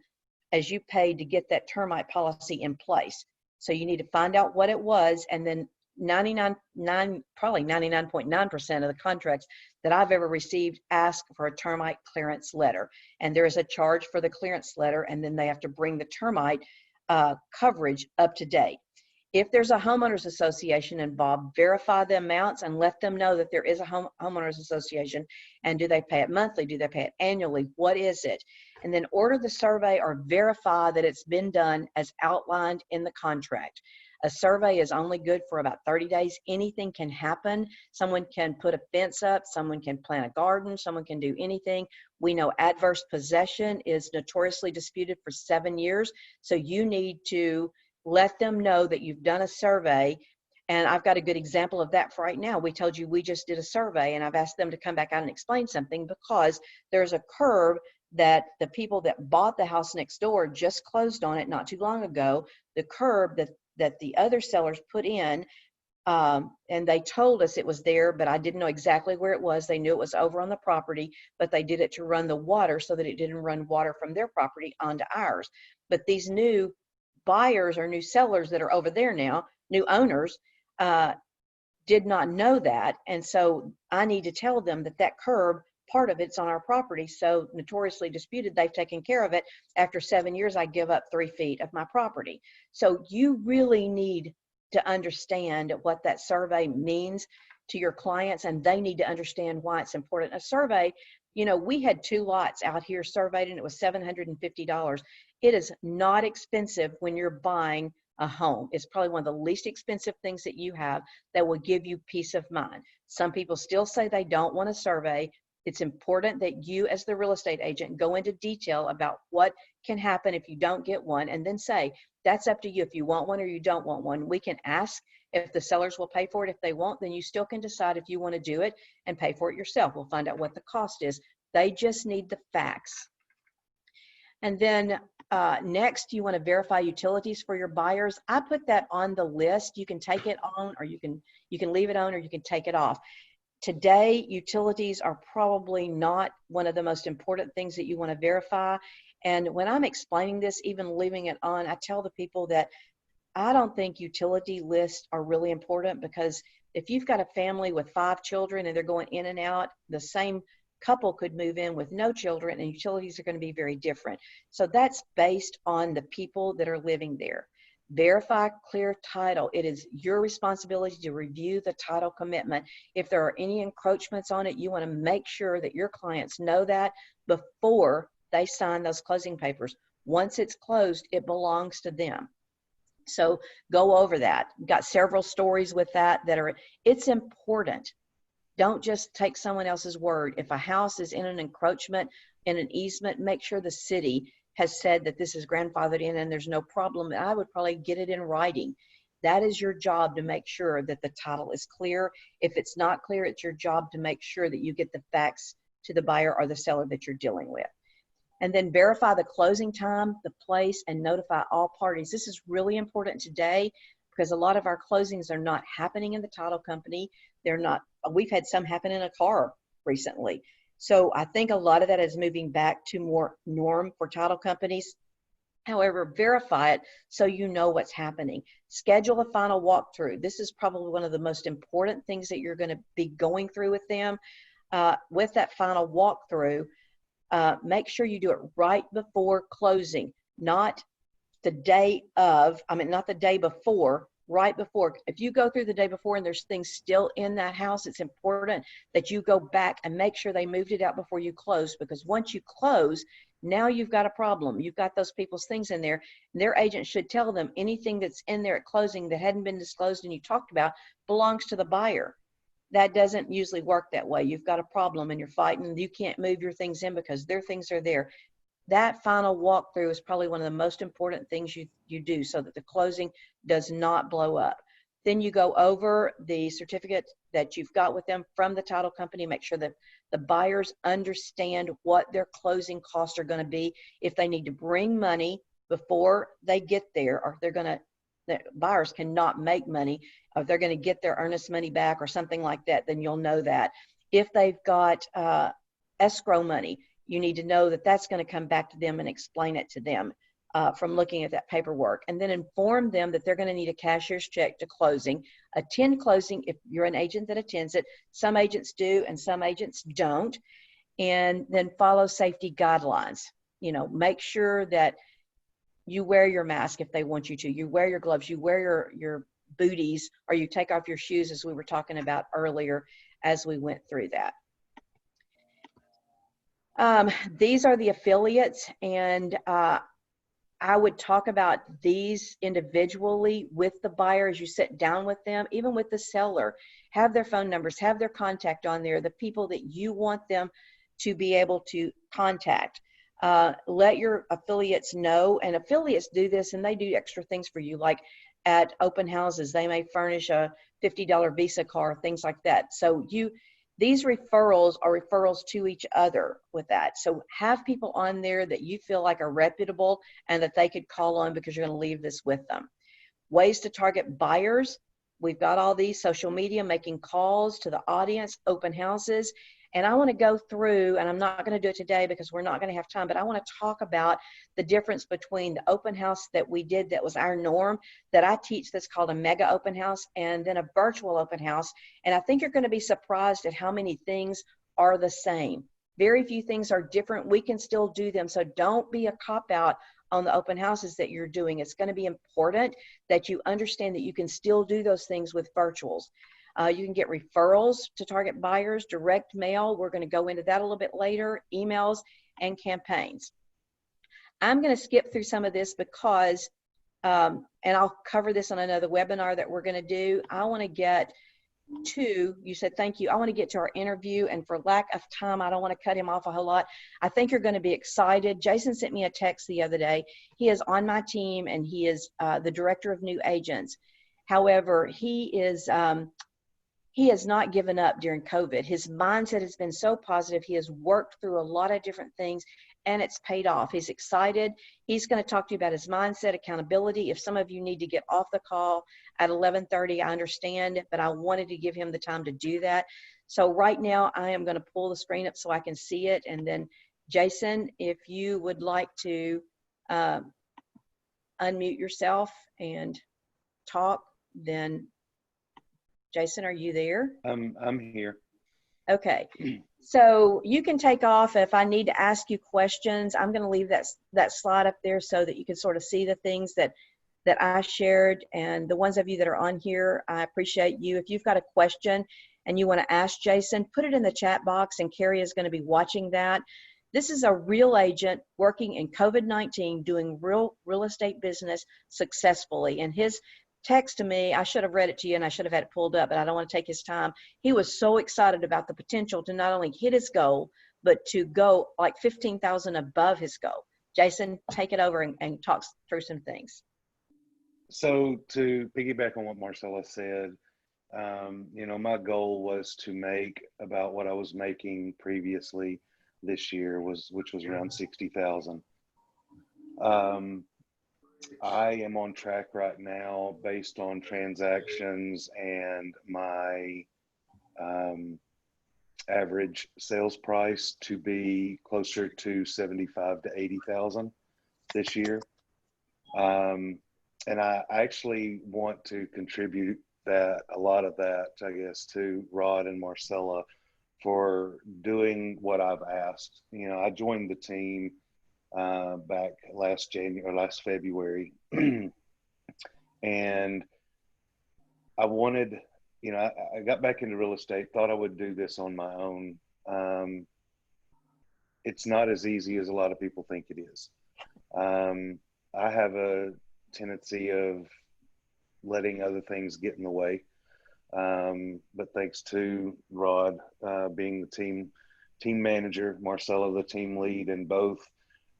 as you paid to get that termite policy in place. So you need to find out what it was, and then probably 99.9% of the contracts that I've ever received ask for a termite clearance letter. And there is a charge for the clearance letter, and then they have to bring the termite coverage up to date. If there's a homeowners association involved, verify the amounts and let them know that there is a homeowners association. And do they pay it monthly? Do they pay it annually? What is it? And then order the survey or verify that it's been done as outlined in the contract. A survey is only good for about 30 days. Anything can happen. Someone can put a fence up. Someone can plant a garden. Someone can do anything. We know adverse possession is notoriously disputed for 7 years. So you need to let them know that you've done a survey. And I've got a good example of that for right now. We told you we just did a survey, and I've asked them to come back out and explain something, because there's a curb that the people that bought the house next door just closed on it not too long ago. The curb that the other sellers put in And they told us it was there, but I didn't know exactly where it was. They knew it was over on the property, but they did it to run the water so that it didn't run water from their property onto ours. But these new buyers or new sellers that are over there now, new owners, did not know that. And so I need to tell them that that curb, part of it's on our property. So notoriously disputed, they've taken care of it. After 7 years, I give up 3 feet of my property. So you really need to understand what that survey means to your clients, and they need to understand why it's important. A survey, you know, we had 2 lots out here surveyed and it was $750. It is not expensive when you're buying a home. It's probably one of the least expensive things that you have that will give you peace of mind. Some people still say they don't want a survey. It's important that you, as the real estate agent, go into detail about what can happen if you don't get one, and then say, that's up to you if you want one or you don't want one. We can ask if the sellers will pay for it. If they won't, then you still can decide if you want to do it and pay for it yourself. We'll find out what the cost is. They just need the facts. And then next, you want to verify utilities for your buyers. I put that on the list. You can take it on, or you can leave it on, or you can take it off. Today, utilities are probably not one of the most important things that you want to verify. And when I'm explaining this, even leaving it on, I tell the people that I don't think utility lists are really important, because if you've got a family with 5 children and they're going in and out, the same couple could move in with no children, and utilities are going to be very different. So that's based on the people that are living there. Verify clear title. It is your responsibility to review the title commitment. If there are any encroachments on it, you want to make sure that your clients know that before they sign those closing papers. Once it's closed, it belongs to them. So go over that. Got several stories with that are, it's important. Don't just take someone else's word. If a house is in an encroachment, in an easement, make sure the city has said that this is grandfathered in and there's no problem. I would probably get it in writing. That is your job, to make sure that the title is clear. If it's not clear, it's your job to make sure that you get the facts to the buyer or the seller that you're dealing with. And then verify the closing time, the place, and notify all parties. This is really important today, because a lot of our closings are not happening in the title company. They're not, we've had some happen in a car recently. So I think a lot of that is moving back to more norm for title companies. However, verify it so you know what's happening. Schedule a final walkthrough. This is probably one of the most important things that you're going to be going through with them. With that final walkthrough, make sure you do it right before closing, not the day of, not the day before, right before. If you go through the day before and there's things still in that house, it's important that you go back and make sure they moved it out before you close, because once you close, now you've got a problem. You've got those people's things in there, and their agent should tell them anything that's in there at closing that hadn't been disclosed and you talked about belongs to the buyer. That doesn't usually work that way. You've got a problem and you're fighting. You can't move your things in because their things are there. That final walkthrough is probably one of the most important things you do, so that the closing does not blow up. Then you go over the certificate that you've got with them from the title company. Make sure that the buyers understand what their closing costs are going to be. If they need to bring money before they get there, or if the buyers cannot make money, or if they're going to get their earnest money back or something like that, then you'll know that. If they've got escrow money, you need to know that that's going to come back to them, and explain it to them from looking at that paperwork. And then inform them that they're going to need a cashier's check to closing. Attend closing if you're an agent that attends it. Some agents do and some agents don't. And then follow safety guidelines. You know, make sure that you wear your mask if they want you to. You wear your gloves. You wear your booties, or you take off your shoes, as we were talking about earlier as we went through that. These are the affiliates, and I would talk about these individually with the buyer as you sit down with them, even with the seller. Have their phone numbers, have their contact on there, the people that you want them to be able to contact. Let your affiliates know, and affiliates do this, and they do extra things for you, like at open houses, they may furnish a $50 Visa card, things like that. So these referrals are referrals to each other with that. So have people on there that you feel like are reputable and that they could call on, because you're going to leave this with them. Ways to target buyers. We've got all these social media, making calls to the audience, open houses. And I want to go through, and I'm not going to do it today because we're not going to have time, but I want to talk about the difference between the open house that we did that was our norm, that I teach, that's called a mega open house, and then a virtual open house. And I think you're going to be surprised at how many things are the same. Very few things are different. We can still do them. So don't be a cop out on the open houses that you're doing. It's going to be important that you understand that you can still do those things with virtuals. You can get referrals to target buyers, direct mail. We're going to go into that a little bit later, emails and campaigns. I'm going to skip through some of this because, and I'll cover this on another webinar that we're going to do. I want to get to, you said thank you, I want to get to our interview, and for lack of time, I don't want to cut him off a whole lot. I think you're going to be excited. Jason sent me a text the other day. He is on my team, and he is the director of new agents. However, he has not given up during COVID. His mindset has been so positive. He has worked through a lot of different things, and it's paid off. He's excited. He's going to talk to you about his mindset, accountability. If some of you need to get off the call at 11:30, I understand, but I wanted to give him the time to do that. So right now, I am going to pull the screen up so I can see it. And then, Jason, if you would like to unmute yourself and talk, then Jason, are you there? I'm here. Okay. So you can take off if I need to ask you questions. I'm going to leave that slide up there so that you can sort of see the things that I shared. And the ones of you that are on here, I appreciate you. If you've got a question and you want to ask Jason, put it in the chat box, and Carrie is going to be watching that. This is a real agent working in COVID-19, doing real estate business successfully. And his text to me, I should have read it to you and I should have had it pulled up, but I don't want to take his time. He was so excited about the potential to not only hit his goal, but to go like 15,000 above his goal. Jason, take it over and talk through some things. So to piggyback on what Marcella said, my goal was to make about what I was making previously this year, which was around 60,000. I am on track right now based on transactions and my average sales price to be closer to 75 to 80,000 this year. And I actually want to contribute a lot of that, I guess, to Rod and Marcella for doing what I've asked. I joined the team back last February, and I wanted, I got back into real estate, thought I would do this on my own. It's not as easy as a lot of people think it is. I have a tendency of letting other things get in the way. But thanks to Rod being the team manager, Marcella the team lead, and both,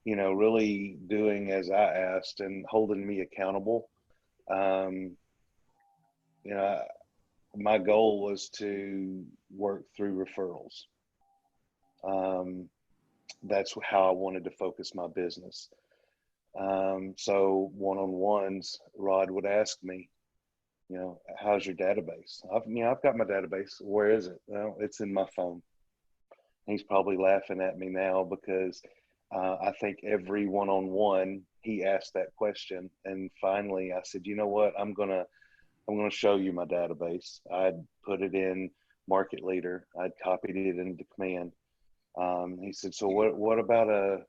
really doing as I asked and holding me accountable. My goal was to work through referrals. That's how I wanted to focus my business. So one-on-ones, Rod would ask me, how's your database? I've got my database. Where is it? Well, it's in my phone. He's probably laughing at me now because I think every one-on-one he asked that question. And finally I said, you know what? I'm gonna show you my database. I'd put it in Market Leader. I'd copied it into Command. He said, so what about a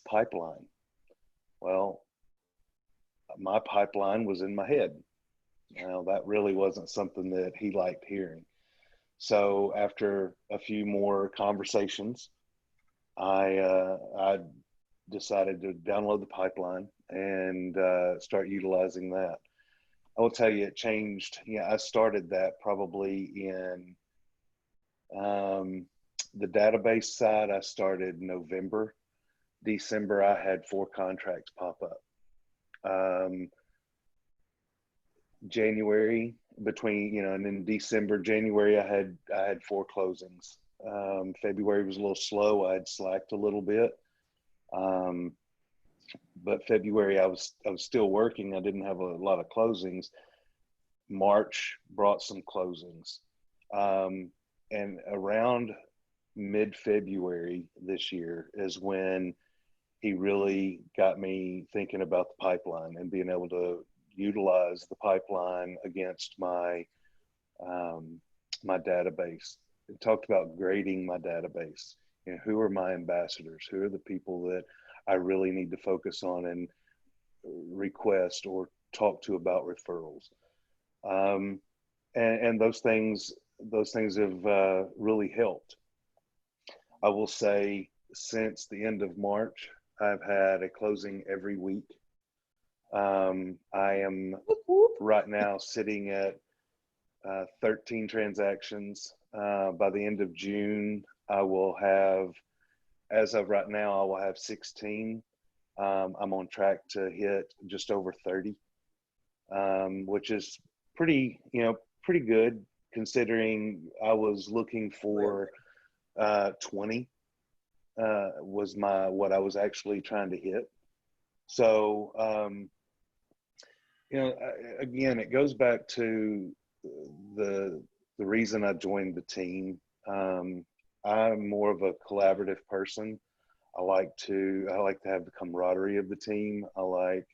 pipeline? Well, my pipeline was in my head. That really wasn't something that he liked hearing. So after a few more conversations, I decided to download the pipeline and start utilizing that. I will tell you, it changed. I started that probably in the database side. I started November. December, I had 4 contracts pop up. January, and in December, January, I had 4 closings. February was a little slow. I had slacked a little bit. but February I was still working. I didn't have a lot of closings. March brought some closings. And around mid-February this year is when he really got me thinking about the pipeline and being able to utilize the pipeline against my my database. It talked about grading my database. You know, who are my ambassadors? Who are the people that I really need to focus on and request or talk to about referrals? And those things have really helped. I will say since the end of March, I've had a closing every week. I am right now sitting at 13 transactions. By the end of June, I will have, as of right now, I will have 16. I'm on track to hit just over 30, which is pretty good considering I was looking for 20 was what I was actually trying to hit. So, again, it goes back to the reason I joined the team. I'm more of a collaborative person. I like to have the camaraderie of the team. I like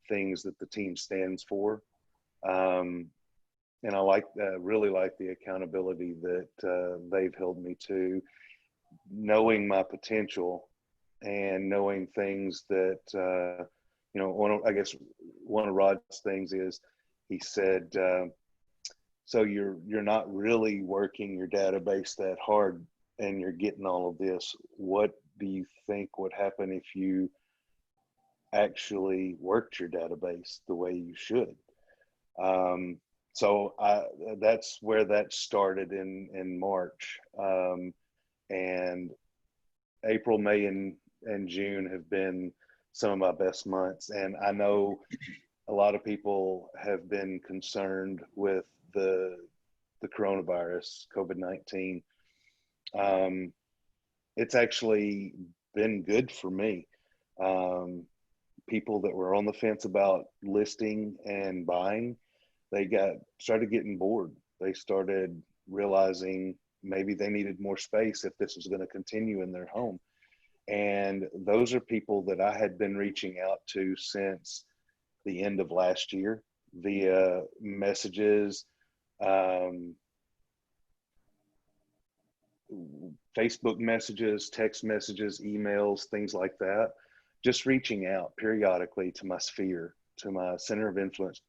things that the team stands for. And I really like the accountability that they've held me to, knowing my potential and knowing things that, I guess one of Rod's things is he said, so you're not really working your database that hard and you're getting all of this. What do you think would happen if you actually worked your database the way you should? So that's where that started in March. And April, May, and June have been some of my best months. And I know a lot of people have been concerned with the coronavirus, COVID-19. It's actually been good for me. People that were on the fence about listing and buying, they started getting bored. They started realizing maybe they needed more space if this was going to continue in their home. And those are people that I had been reaching out to since the end of last year via messages, Facebook messages, text messages, emails, things like that. Just reaching out periodically to my sphere, to my center of influence,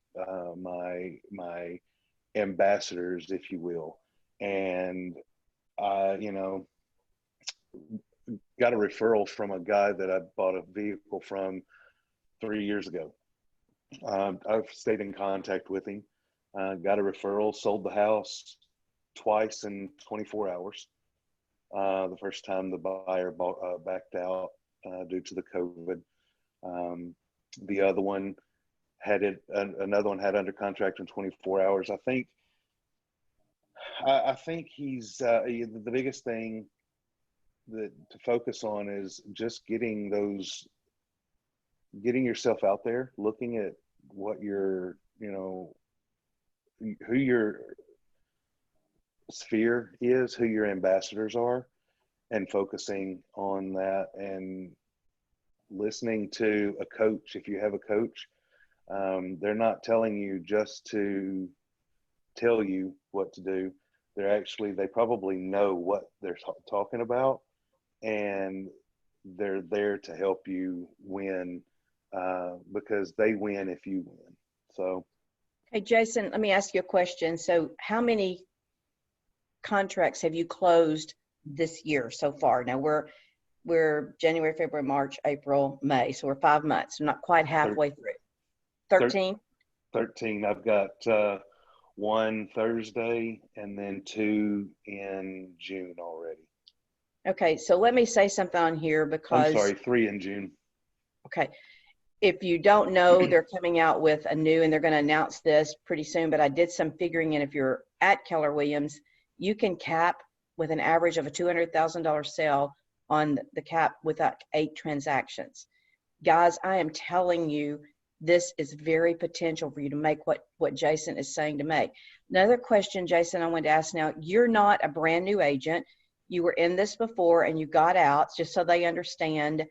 my ambassadors, if you will. And I, got a referral from a guy that I bought a vehicle from 3 years ago. I've stayed in contact with him, got a referral, sold the house twice in 24 hours. The first time the buyer backed out due to the COVID. The other one another one had under contract in 24 hours. I think he's the biggest thing that to focus on is just getting yourself out there, looking at what who your sphere is, who your ambassadors are, and focusing on that and listening to a coach. If you have a coach, they're not telling you just to tell you what to do. They probably know what they're talking about, and they're there to help you win, because they win if you win. So, Hey, Jason, let me ask you a question. So how many contracts have you closed this year so far? Now we're January, February, March, April, May. So we're 5 months. We're not quite halfway through. 13? 13. I've got one Thursday and then 2 in June already. Okay, so let me say something on here because— I'm sorry, 3 in June. Okay. If you don't know, they're coming out with a new, and they're going to announce this pretty soon, but I did some figuring, and if you're at Keller Williams, you can cap with an average of a $200,000 sale on the cap without 8 transactions. guys, I am telling you, this is very potential for you to make what Jason is saying to make. Another question, Jason, I wanted to ask now, you're not a brand new agent. You were in this before and you got out, just so they understand.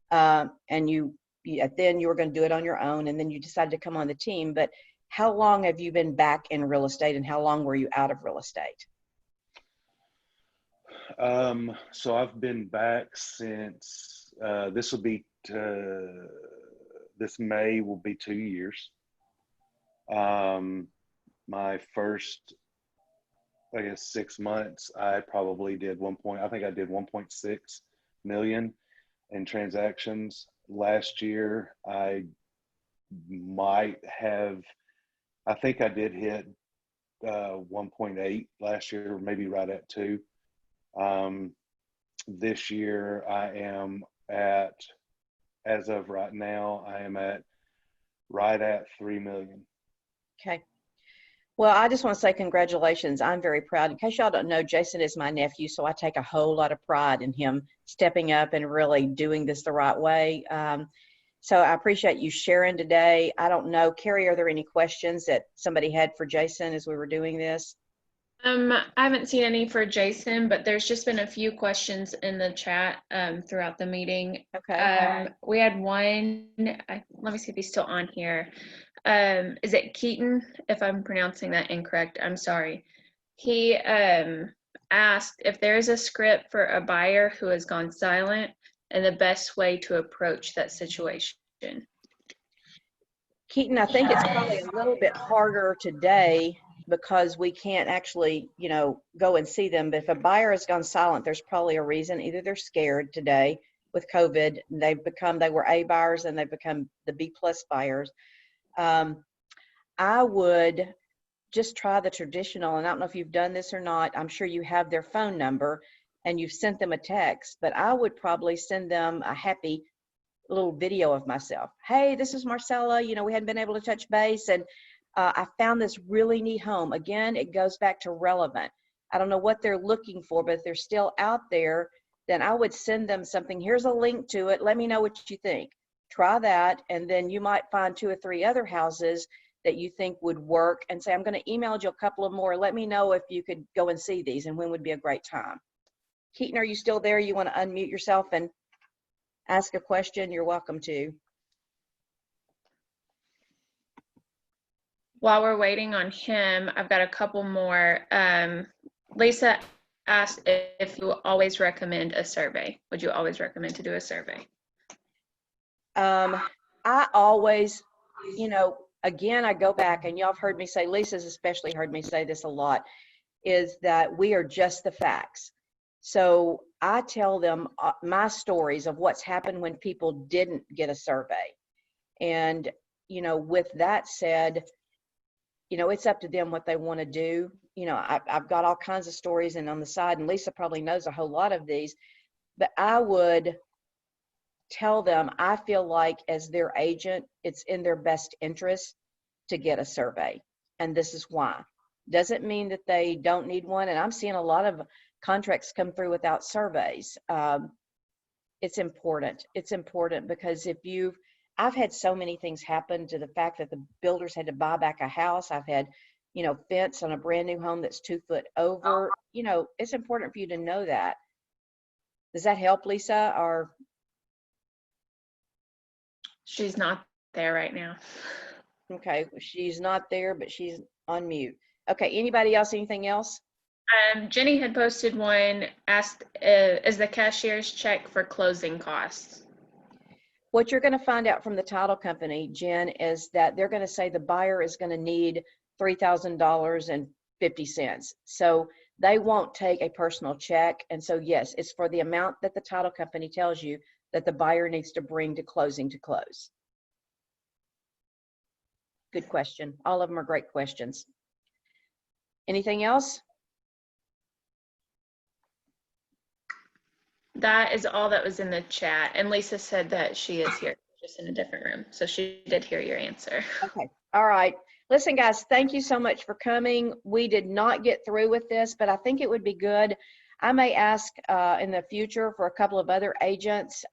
And then you were going to do it on your own, and then you decided to come on the team. But how long have you been back in real estate, and how long were you out of real estate? So I've been back since this May will be 2 years. My first, I guess, 6 months, I probably did I think I did 1.6 million in transactions. Last year, I think I did hit 1.8 last year, maybe right at 2. This year I am as of right now, I am right at 3 million. Okay. Well, I just want to say congratulations. I'm very proud. In case y'all don't know, Jason is my nephew, so I take a whole lot of pride in him stepping up and really doing this the right way. So I appreciate you sharing today. I don't know, Carrie, are there any questions that somebody had for Jason as we were doing this? I haven't seen any for Jason, but there's just been a few questions in the chat throughout the meeting. Okay. We had one, let me see if he's still on here. Is it Keaton? If I'm pronouncing that incorrect, I'm sorry. He asked if there is a script for a buyer who has gone silent and the best way to approach that situation. Keaton, I think it's probably a little bit harder today because we can't actually, go and see them. But if a buyer has gone silent, there's probably a reason. Either they're scared today with COVID, they were A buyers and they've become the B+ buyers. I would just try the traditional, and I don't know if you've done this or not. I'm sure you have their phone number and you've sent them a text, but I would probably send them a happy little video of myself. Hey, this is Marcella. We hadn't been able to touch base, and I found this really neat home. Again, it goes back to relevant. I don't know what they're looking for, but if they're still out there, then I would send them something. Here's a link to it. Let me know what you think. Try that, and then you might find 2 or 3 other houses that you think would work, and say, I'm going to email you a couple of more. Let me know if you could go and see these and when would be a great time. Keaton, are you still there? You want to unmute yourself and ask a question? You're welcome to. While we're waiting on him, I've got a couple more. Lisa asked if you always recommend a survey. Would you always recommend to do a survey? I always, again, I go back, and y'all have heard me say, Lisa's especially heard me say this a lot, is that we are just the facts. So I tell them my stories of what's happened when people didn't get a survey. And, with that said, it's up to them what they want to do. I've got all kinds of stories, and on the side, and Lisa probably knows a whole lot of these, but I would tell them, I feel like as their agent, it's in their best interest to get a survey. And this is why. Doesn't mean that they don't need one. And I'm seeing a lot of contracts come through without surveys. It's important. It's important because I've had so many things happen to the fact that the builders had to buy back a house. I've had, fence on a brand new home that's 2 foot over. It's important for you to know that. Does that help, Lisa? Or she's not there right now. Okay, she's not there, but she's on mute. Okay, anybody else, anything else? Jenny had posted one, asked, is the cashier's check for closing costs? What you're going to find out from the title company, Jen, is that they're going to say the buyer is going to need $3,000.50. So they won't take a personal check. And so, yes, it's for the amount that the title company tells you that the buyer needs to bring to closing to close. Good question. All of them are great questions. Anything else? That is all that was in the chat. And Lisa said that she is here, just in a different room. So she did hear your answer. Okay. All right. Listen, guys, thank you so much for coming. We did not get through with this, but I think it would be good. I may ask in the future for a couple of other agents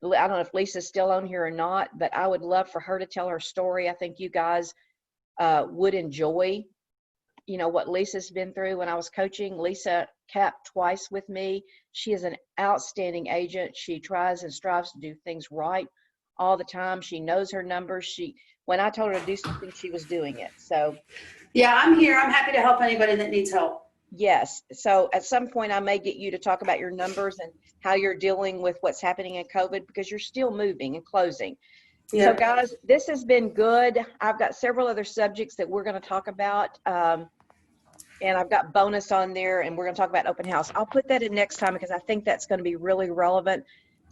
I don't know if Lisa's still on here or not, but I would love for her to tell her story. I think you guys would enjoy, you know, what Lisa's been through. When I was coaching, Lisa capped twice with me. She is an outstanding agent. She tries and strives to do things right all the time. She knows her numbers. When I told her to do something, she was doing it. So Yeah, I'm here. I'm happy to help anybody that needs help. yes. So at some point, I may get you to talk about your numbers and how you're dealing with what's happening in COVID, because you're still moving and closing. So Yeah. guys, this has been good. I've got several other subjects that we're going to talk about. And I've got bonus on there, and we're going to talk about open house. I'll put that in next time because I think that's going to be really relevant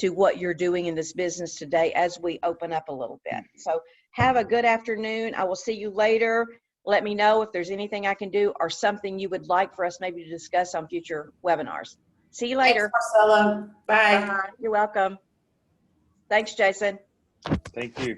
to what you're doing in this business today as we open up a little bit. So have a good afternoon. I will see you later. Let me know if there's anything I can do or something you would like for us maybe to discuss on future webinars. See you later. Thanks, Marcella. Bye. You're welcome. Thanks, Jason. Thank you.